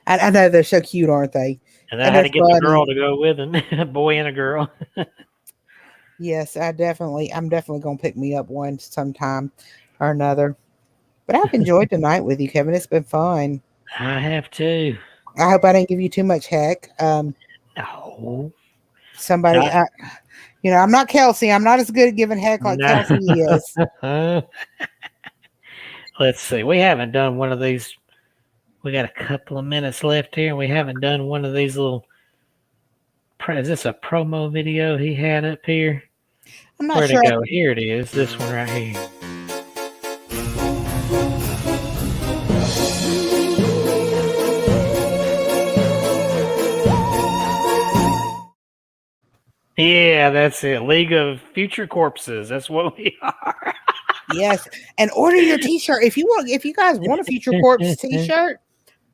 Speaker 2: I know, they're so cute, aren't they?
Speaker 1: And I had to get the girl to go with him, a boy and a girl.
Speaker 2: Yes, I'm definitely going to pick me up one sometime or another. But I've enjoyed tonight with you, Kevin. It's been fun.
Speaker 1: I have too.
Speaker 2: I hope I didn't give you too much heck.
Speaker 1: No.
Speaker 2: Somebody, I'm not Kelsey. I'm not as good at giving heck like Kelsey is.
Speaker 1: Let's see. We haven't done one of these. We got a couple of minutes left here, and we haven't done one of these little. Is this a promo video he had up here?
Speaker 2: I'm not sure.
Speaker 1: Where'd it go? Here it is. This one right here. Yeah, that's it. League of Future Corpses. That's what we are.
Speaker 2: Yes, and order your T-shirt if you guys want a Future Corpse T-shirt.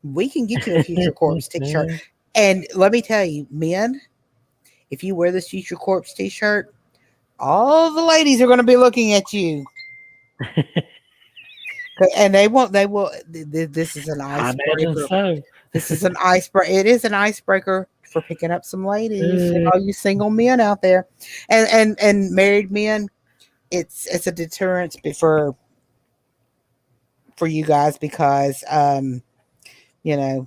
Speaker 2: We can get you a Future Corpse T-shirt. And let me tell you, men, if you wear this Future Corpse T-shirt, all the ladies are going to be looking at you. And they won't. They will. This is an
Speaker 1: I imagine
Speaker 2: icebreaker.
Speaker 1: so.
Speaker 2: This is an icebreaker. It is an icebreaker for picking up some ladies.
Speaker 1: Uh,
Speaker 2: All you single men out there, and married men. It's a deterrent for you guys because you know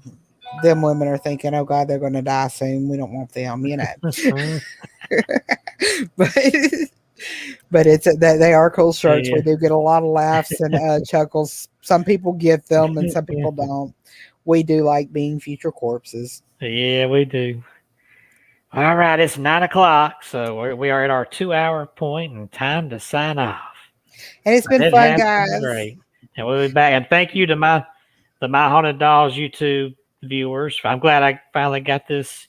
Speaker 2: them women are thinking, oh God, they're going to die soon. We don't want them, but but it's that they are cool shirts.
Speaker 1: yeah.
Speaker 2: We do get a lot of laughs and chuckles. Some people get them, and some people don't. We do like being future corpses.
Speaker 1: Yeah, we do. All right, it's 9 o'clock, so we are at our 2 hour point and time to sign off.
Speaker 2: And it's been
Speaker 1: It
Speaker 2: fun,
Speaker 1: has been
Speaker 2: guys.
Speaker 1: great. And we'll be back. And thank you to my Haunted Dolls YouTube viewers. I'm glad I finally got this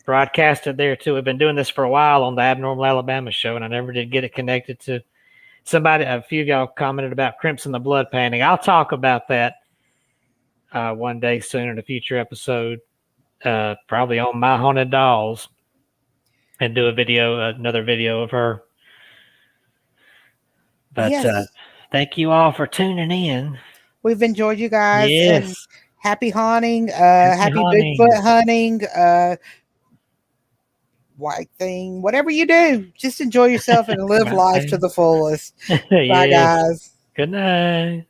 Speaker 1: broadcasted there too. We've been doing this for a while on the Abnormal Alabama show, and I never did get it connected to somebody. A few of y'all commented about Crimson the Blood painting. I'll talk about that one day soon in a future episode, probably on my Haunted Dolls, and do another video of her. But
Speaker 2: Yes,
Speaker 1: thank you all for tuning in.
Speaker 2: we've enjoyed you guys, and
Speaker 1: Yes.
Speaker 2: happy hunting,
Speaker 1: Happy
Speaker 2: happy
Speaker 1: hunting.
Speaker 2: Bigfoot hunting, white thing, whatever you do, just enjoy yourself and live life to the fullest. Bye,
Speaker 1: Yes.
Speaker 2: guys.
Speaker 1: Good night.